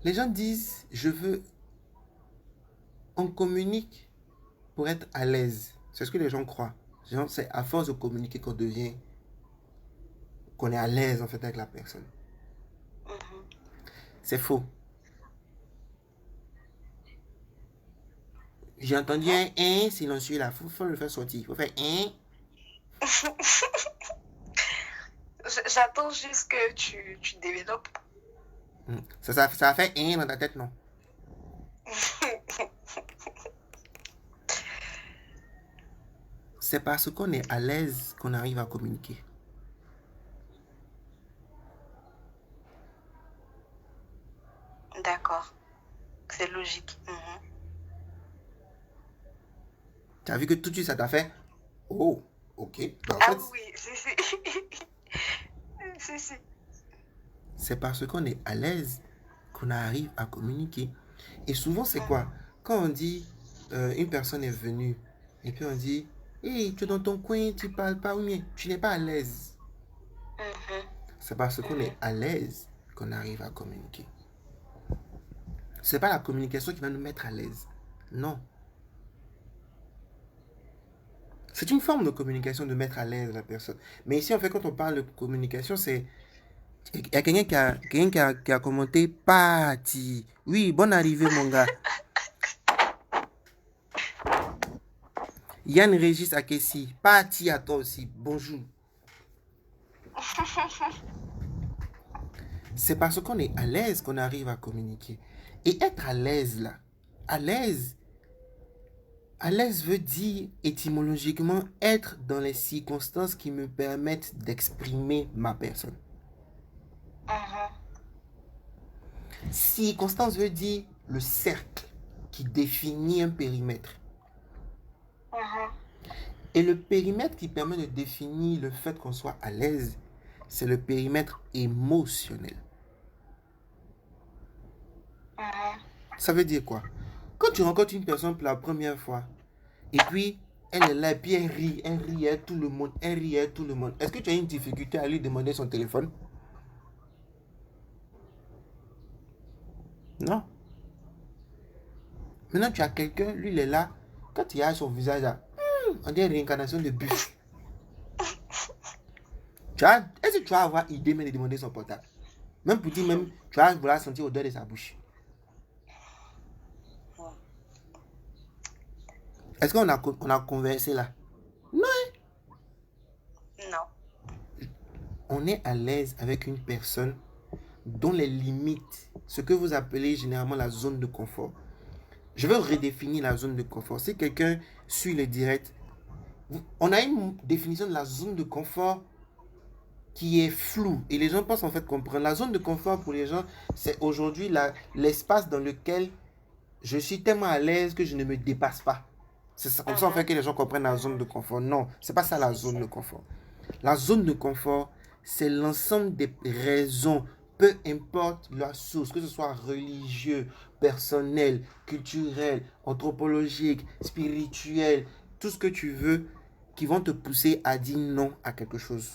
Les gens disent, on communique pour être à l'aise. C'est ce que les gens croient. C'est à force de communiquer qu'on est à l'aise en fait avec la personne. C'est faux. J'ai entendu un silencieux là. Faut le faire sortir. Il faut faire un. J'attends juste que tu développes. Ça a fait un dans ta tête, non? C'est parce qu'on est à l'aise qu'on arrive à communiquer. D'accord. C'est logique. Tu as vu que tout de suite ça t'a fait oh, ok. Ben, en Ah fait, oui, si. c'est parce qu'on est à l'aise qu'on arrive à communiquer. Et souvent, c'est quoi? Quand on dit une personne est venue et puis on dit hey, tu es dans ton coin, tu parles pas, oui, mais tu n'es pas à l'aise. C'est parce qu'on est à l'aise qu'on arrive à communiquer. C'est pas la communication qui va nous mettre à l'aise. Non. C'est une forme de communication de mettre à l'aise la personne. Mais ici, en fait, quand on parle de communication, c'est... Il y a quelqu'un qui a commenté Pati. Oui, bonne arrivée, mon gars. Yann Régis Akessi. Pati à toi aussi. Bonjour. C'est parce qu'on est à l'aise qu'on arrive à communiquer. Et être à l'aise, là, à l'aise veut dire étymologiquement être dans les circonstances qui me permettent d'exprimer ma personne. Circonstance veut dire le cercle qui définit un périmètre. Et le périmètre qui permet de définir le fait qu'on soit à l'aise, c'est le périmètre émotionnel. Ça veut dire quoi? Quand tu rencontres une personne pour la première fois, et puis elle est là, et puis elle rit à tout le monde, Est-ce que tu as une difficulté à lui demander son téléphone? Non. Maintenant, tu as quelqu'un, lui, il est là, quand il a son visage là, on dirait une réincarnation de bûche. Est-ce que tu vas avoir idée même de demander son portable? Même pour dire, même, tu vas vouloir sentir l'odeur de sa bouche. Est-ce qu'on a conversé là? Non. Non. On est à l'aise avec une personne dont les limites, ce que vous appelez généralement la zone de confort. Je veux redéfinir la zone de confort. Si quelqu'un suit le direct, on a une définition de la zone de confort qui est floue. Et les gens pensent en fait comprendre. La zone de confort pour les gens, c'est aujourd'hui l'espace dans lequel je suis tellement à l'aise que je ne me dépasse pas. C'est comme ça en fait que les gens comprennent la zone de confort. Non, c'est pas ça la zone de confort. La zone de confort, c'est l'ensemble des raisons, peu importe la source, que ce soit religieux, personnel, culturel, anthropologique, spirituel, tout ce que tu veux, qui vont te pousser à dire non à quelque chose.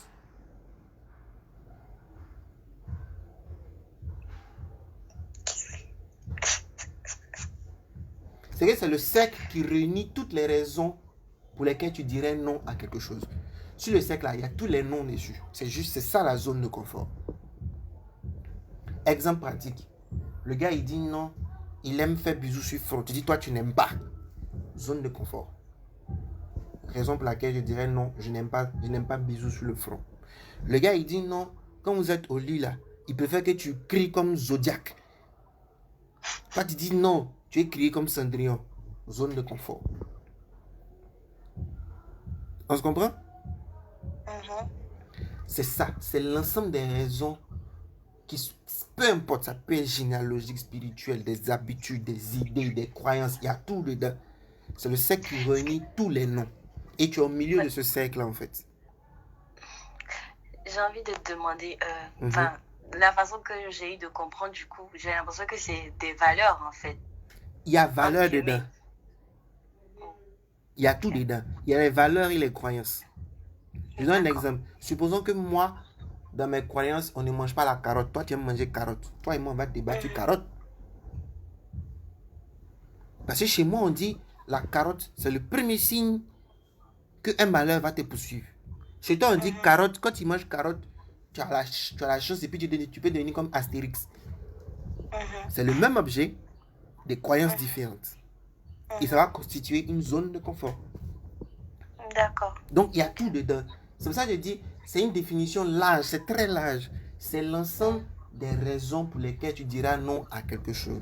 C'est que c'est le cercle qui réunit toutes les raisons pour lesquelles tu dirais non à quelque chose. Sur le cercle là, il y a tous les noms dessus. C'est ça la zone de confort. Exemple pratique. Le gars il dit non, il aime faire bisous sur front. Tu dis toi tu n'aimes pas. Zone de confort. raison pour laquelle je dirais non, je n'aime pas bisous sur le front. Le gars, il dit non, quand vous êtes au lit là, il préfère que tu cries comme Zodiac. Toi, tu dis non, tu es crié comme Cendrillon. Zone de confort. On se comprend? C'est ça, c'est l'ensemble des raisons qui, peu importe, ça peut être généalogique, spirituel, des habitudes, des idées, des croyances, il y a tout dedans. C'est le cercle qui réunit tous les noms. Et tu es au milieu de ce cercle en fait. J'ai envie de te demander, la façon que j'ai eu de comprendre, du coup, j'ai l'impression que c'est des valeurs en fait. Il y a valeur dedans. Il y a tout dedans. Il y a les valeurs et les croyances. Je donne un exemple. Supposons que moi, dans mes croyances, on ne mange pas la carotte. Toi, tu aimes manger carotte. Toi et moi, on va débattre sur carotte. Parce que chez moi, on dit la carotte, c'est le premier signe qu'un malheur va te poursuivre. Chez toi, on dit carotte. Quand tu manges carotte, tu as la chance et puis tu peux devenir comme Astérix. C'est le même objet, des croyances différentes. Et ça va constituer une zone de confort. D'accord. Donc, il y a tout dedans. C'est pour ça que je dis, c'est une définition large, c'est très large. C'est l'ensemble des raisons pour lesquelles tu diras non à quelque chose.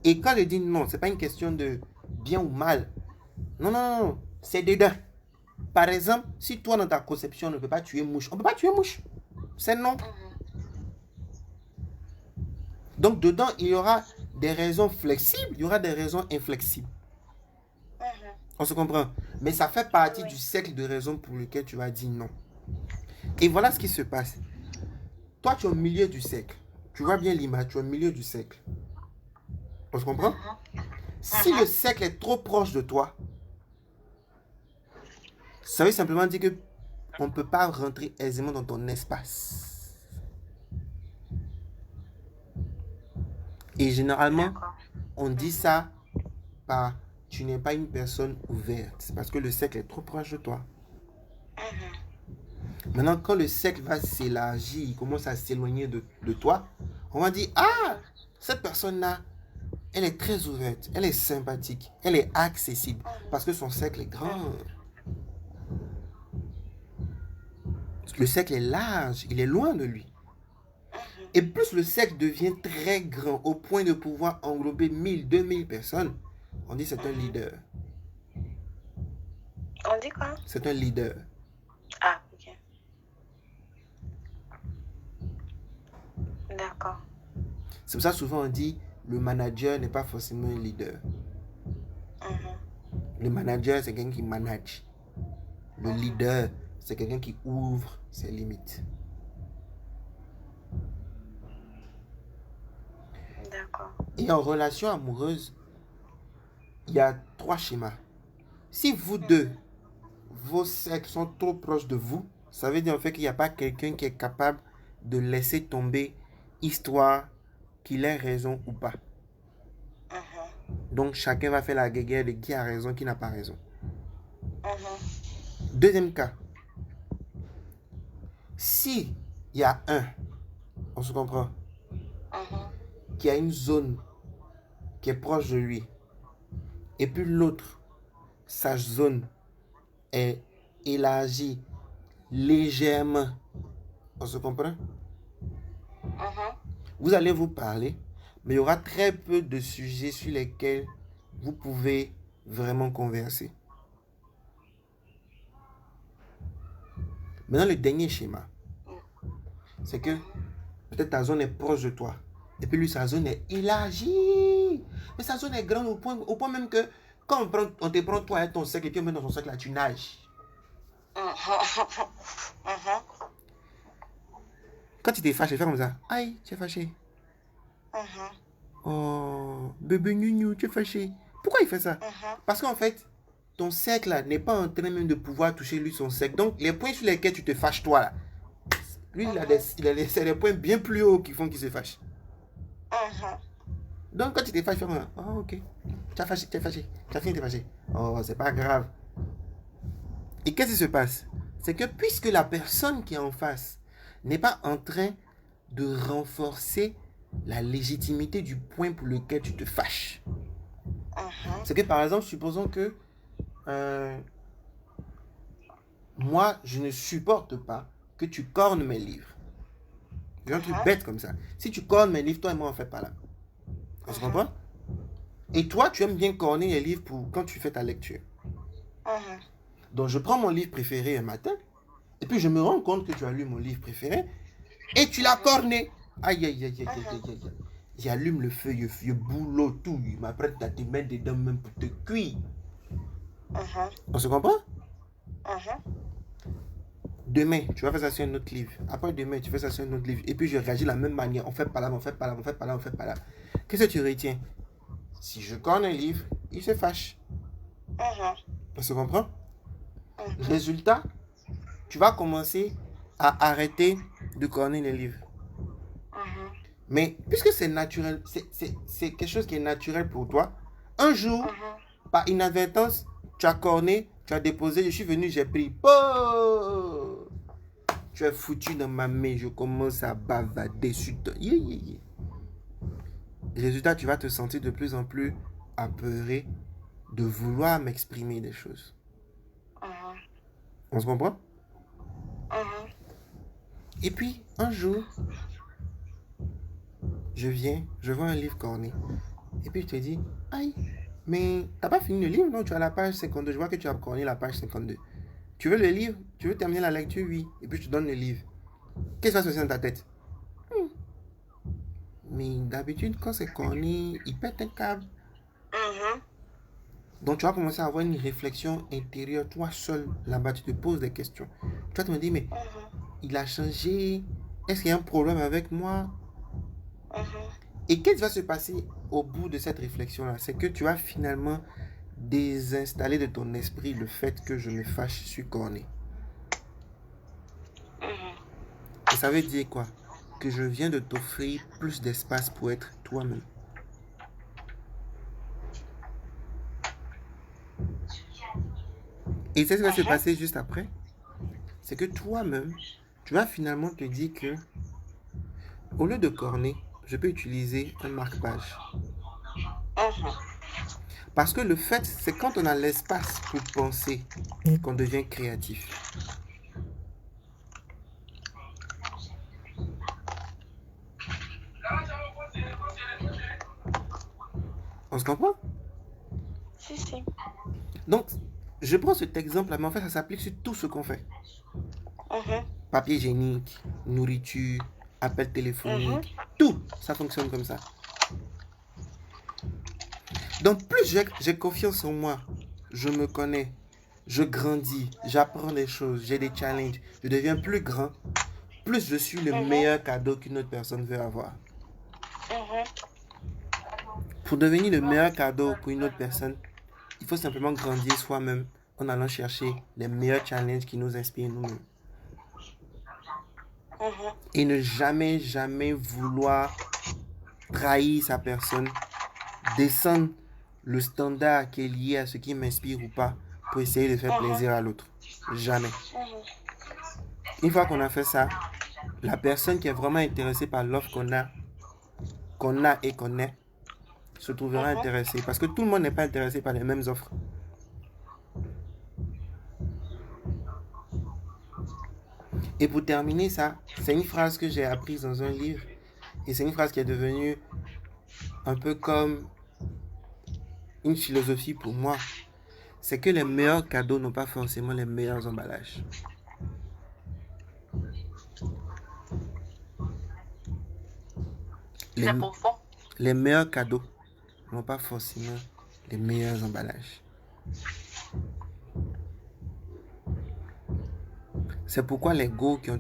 Et quand je dis non, ce n'est pas une question de bien ou mal. Non, non, non, non. C'est dedans. Par exemple, si toi, dans ta conception, on ne peut pas tuer mouche, on ne peut pas tuer mouche. C'est non. Donc, dedans, il y aura des raisons flexibles, il y aura des raisons inflexibles. On se comprend. Mais ça fait partie du cercle de raisons pour lesquelles tu vas dire non. Et voilà ce qui se passe. Toi, tu es au milieu du cercle. Tu vois bien l'image, tu es au milieu du cercle. On se comprend? Si le cercle est trop proche de toi, ça veut simplement dire que on ne peut pas rentrer aisément dans ton espace. Et généralement, on dit ça par tu n'es pas une personne ouverte. C'est parce que le cercle est trop proche de toi. Maintenant, quand le cercle va s'élargir, il commence à s'éloigner de toi, on va dire, ah, cette personne-là, elle est très ouverte, elle est sympathique, elle est accessible, parce que son cercle est grand. Le cercle est large, il est loin de lui. Et plus le cercle devient très grand, au point de pouvoir englober 1000, 2000 personnes, on dit c'est un leader. On dit quoi? C'est un leader. Ah, ok. D'accord. C'est pour ça souvent on dit le manager n'est pas forcément un leader. Le manager, c'est quelqu'un qui manage. Le leader, c'est quelqu'un qui ouvre ses limites. D'accord. Et en relation amoureuse, il y a 3 schémas. Si vous deux, vos cercles sont trop proches de vous, ça veut dire en fait qu'il n'y a pas quelqu'un qui est capable de laisser tomber histoire qu'il ait raison ou pas. Donc chacun va faire la guerre de qui a raison, qui n'a pas raison. Deuxième cas. Si il y a un, on se comprend, qui a une zone qui est proche de lui, et puis l'autre, sa zone est élargie légèrement, on se comprend? Vous allez vous parler, mais il y aura très peu de sujets sur lesquels vous pouvez vraiment converser. Maintenant, le dernier schéma, c'est que peut-être ta zone est proche de toi, et puis lui, sa zone est élargie. Mais sa zone est grande au point même que quand on te prend toi et ton cercle, et puis on met dans son cercle là, tu nages. Quand tu t'es fâché, fais comme ça. Aïe, tu es fâché. Oh, bébé Nunu, tu es fâché. Pourquoi il fait ça? Parce qu'en fait, ton cercle là n'est pas en train même de pouvoir toucher lui son cercle. Donc, les points sur lesquels tu te fâches toi là, lui, c'est des points bien plus hauts qui font qu'il se fâche. Donc, quand tu t'es fâché, oh, ok. Tu as fâché. Tu as fini de te fâcher. Oh, c'est pas grave. Et qu'est-ce qui se passe? C'est que puisque la personne qui est en face n'est pas en train de renforcer la légitimité du point pour lequel tu te fâches. C'est que par exemple, supposons que moi, je ne supporte pas que tu cornes mes livres. C'est un truc bête comme ça. Si tu cornes mes livres, toi et moi, on fait pas là. On se comprend? Et toi, tu aimes bien corner les livres pour quand tu fais ta lecture. Donc, je prends mon livre préféré un matin, et puis je me rends compte que tu as lu mon livre préféré, et tu l'as corné. Aïe, aïe, aïe, aïe, aïe, aïe, aïe. J'allume le feu, il boulot, tout. Il m'apprête à te mettre dedans même pour te cuire. On se comprend? Demain, tu vas faire ça sur un autre livre. Après demain, tu fais ça sur un autre livre. Et puis je réagis de la même manière. On fait pas là, on fait pas là, on fait pas là, on fait pas là. Qu'est-ce que tu retiens? Si je corne un livre, il se fâche. On se comprend? Résultat, tu vas commencer à arrêter de corner les livres. Mais puisque c'est naturel, c'est quelque chose qui est naturel pour toi, un jour, par inadvertance, tu as corné, tu as déposé, je suis venu, j'ai pris. Oh! Tu es foutu dans ma main, je commence à bavader sur toi. Résultat, tu vas te sentir de plus en plus apeuré de vouloir m'exprimer des choses. On se comprend? Et puis, un jour, je vois un livre corné. Et puis, je te dis, aïe, mais t'as pas fini le livre, non? Tu as la page 52. Je vois que tu as corné la page 52. Tu veux le livre? Tu veux terminer la lecture? Oui. Et puis, je te donne le livre. Qu'est-ce qui va se passer dans ta tête? Mais d'habitude, quand c'est corné, il pète un câble. Donc, tu vas commencer à avoir une réflexion intérieure, toi seul, là-bas, tu te poses des questions. Tu vas te dire, mais il a changé. Est-ce qu'il y a un problème avec moi? Et qu'est-ce qui va se passer au bout de cette réflexion-là? C'est que tu vas finalement désinstaller de ton esprit le fait que je me fâche sur corné. Et ça veut dire quoi? Que je viens de t'offrir plus d'espace pour être toi-même. Et c'est ce qui va se passer juste après. C'est que toi-même, tu vas finalement te dire que, au lieu de corner, je peux utiliser un marque-page. Parce que le fait, c'est quand on a l'espace pour penser qu'on devient créatif. On se comprend? Si. Donc, je prends cet exemple-là, mais en fait, ça s'applique sur tout ce qu'on fait. Papier hygiénique, nourriture, appel téléphonique, tout, ça fonctionne comme ça. Donc, plus j'ai confiance en moi, je me connais, je grandis, j'apprends des choses, j'ai des challenges, je deviens plus grand, plus je suis le meilleur cadeau qu'une autre personne veut avoir. Pour devenir le meilleur cadeau pour une autre personne, il faut simplement grandir soi-même en allant chercher les meilleurs challenges qui nous inspirent nous-mêmes. Et ne jamais vouloir trahir sa personne, descendre le standard qui est lié à ce qui m'inspire ou pas pour essayer de faire plaisir à l'autre. Jamais. Une fois qu'on a fait ça, la personne qui est vraiment intéressée par l'offre qu'on a et qu'on est, se trouvera intéressée. Parce que tout le monde n'est pas intéressé par les mêmes offres. Et pour terminer ça, c'est une phrase que j'ai apprise dans un livre. Et c'est une phrase qui est devenue un peu comme une philosophie pour moi. C'est que les meilleurs cadeaux n'ont pas forcément les meilleurs emballages. C'est profond. Les meilleurs cadeaux n'ont pas forcément les meilleurs emballages. C'est pourquoi les go qui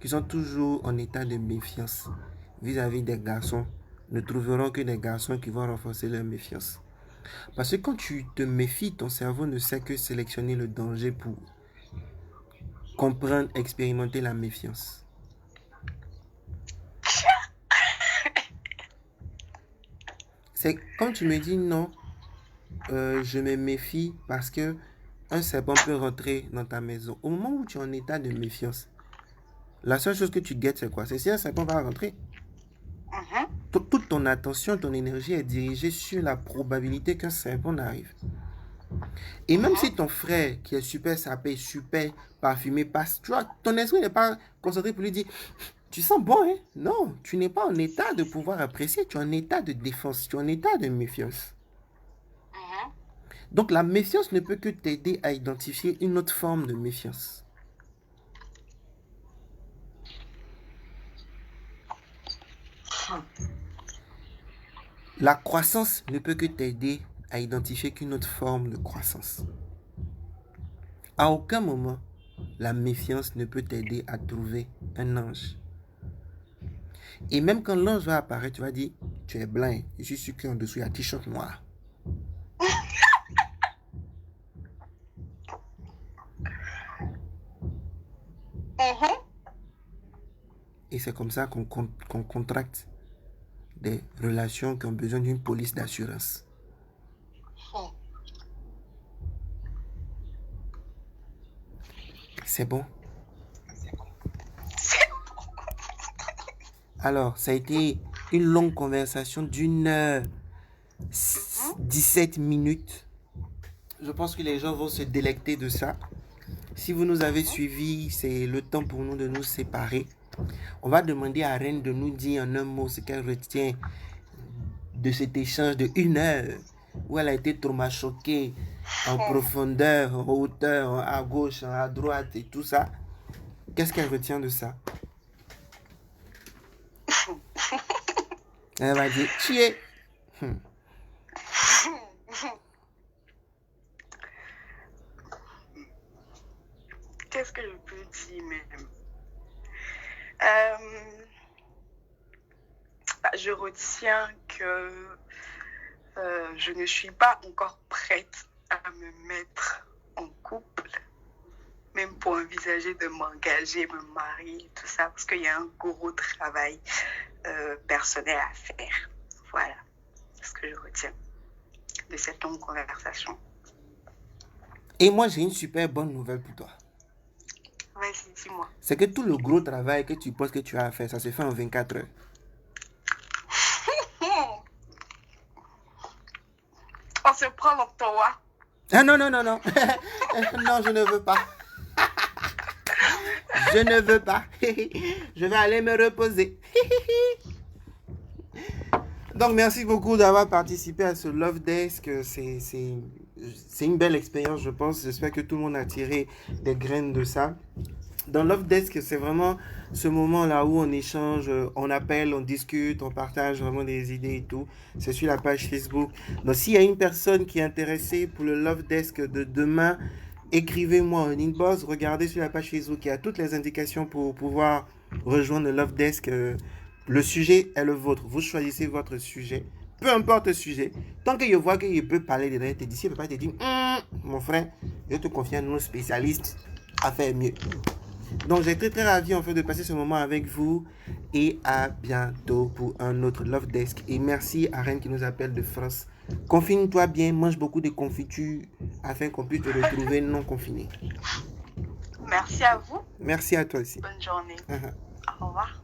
sont toujours en état de méfiance vis-à-vis des garçons ne trouveront que des garçons qui vont renforcer leur méfiance. Parce que quand tu te méfies, ton cerveau ne sait que sélectionner le danger pour comprendre, expérimenter la méfiance. C'est comme tu me dis non, je me méfie parce que un serpent peut rentrer dans ta maison. Au moment où tu es en état de méfiance, la seule chose que tu guettes, c'est quoi? C'est si un serpent va rentrer. Toute ton attention, ton énergie est dirigée sur la probabilité qu'un serpent arrive. Et même si ton frère, qui est super sapé, super parfumé, passe, tu vois, ton esprit n'est pas concentré pour lui dire, tu sens bon, hein? Non, tu n'es pas en état de pouvoir apprécier, tu es en état de défense, tu es en état de méfiance. Mhm. Donc la méfiance ne peut que t'aider à identifier une autre forme de méfiance. La croissance ne peut que t'aider à identifier qu'une autre forme de croissance. À aucun moment, la méfiance ne peut t'aider à trouver un ange. Et même quand l'ange va apparaître, tu vas dire, tu es blanc, je suis sûr qu'en dessous, il y a un t-shirt noir. Mhm. Et c'est comme ça qu'on contracte des relations qui ont besoin d'une police d'assurance. C'est bon. Alors, ça a été une longue conversation d'une heure 17 minutes. Je pense que les gens vont se délecter de ça. Si vous nous avez suivis, c'est le temps pour nous de nous séparer. On va demander à Reine de nous dire en un mot ce qu'elle retient de cet échange de 1 heure où elle a été choquée en profondeur, en hauteur, à gauche, à droite et tout ça. Qu'est-ce qu'elle retient de ça? Elle va dire, chier. Qu'est-ce que je peux dire même? Je retiens que je ne suis pas encore prête à me mettre en couple, même pour envisager de m'engager, me marier, tout ça, parce qu'il y a un gros travail personnel à faire. Voilà ce que je retiens de cette longue conversation. Et moi, j'ai une super bonne nouvelle pour toi. Vas-y, dis-moi. C'est que tout le gros travail que tu penses que tu as à faire, ça se fait en 24 heures. On se prend dans toi. Ah non, non, non, non. Non, je ne veux pas. Je ne veux pas. Je vais aller me reposer. Donc, merci beaucoup d'avoir participé à ce Love Desk. C'est une belle expérience, je pense. J'espère que tout le monde a tiré des graines de ça. Dans Love Desk, c'est vraiment ce moment-là où on échange, on appelle, on discute, on partage vraiment des idées et tout. C'est sur la page Facebook. Donc, s'il y a une personne qui est intéressée pour le Love Desk de demain, écrivez-moi en inbox. Regardez sur la page Facebook, il y a toutes les indications pour pouvoir rejoindre le Love Desk. Le sujet est le vôtre. Vous choisissez votre sujet. Peu importe le sujet. Tant que je vois qu'il peut parler de rien, d'ici, il ne peut pas te dire, mon frère, je te confie à nos spécialistes à faire mieux. Donc, j'ai été très ravi en fait de passer ce moment avec vous et à bientôt pour un autre Love Desk. Et merci à Reine qui nous appelle de France. Confine-toi bien, mange beaucoup de confitures afin qu'on puisse te retrouver non confiné. Merci à vous. Merci à toi aussi. Bonne journée. Au revoir.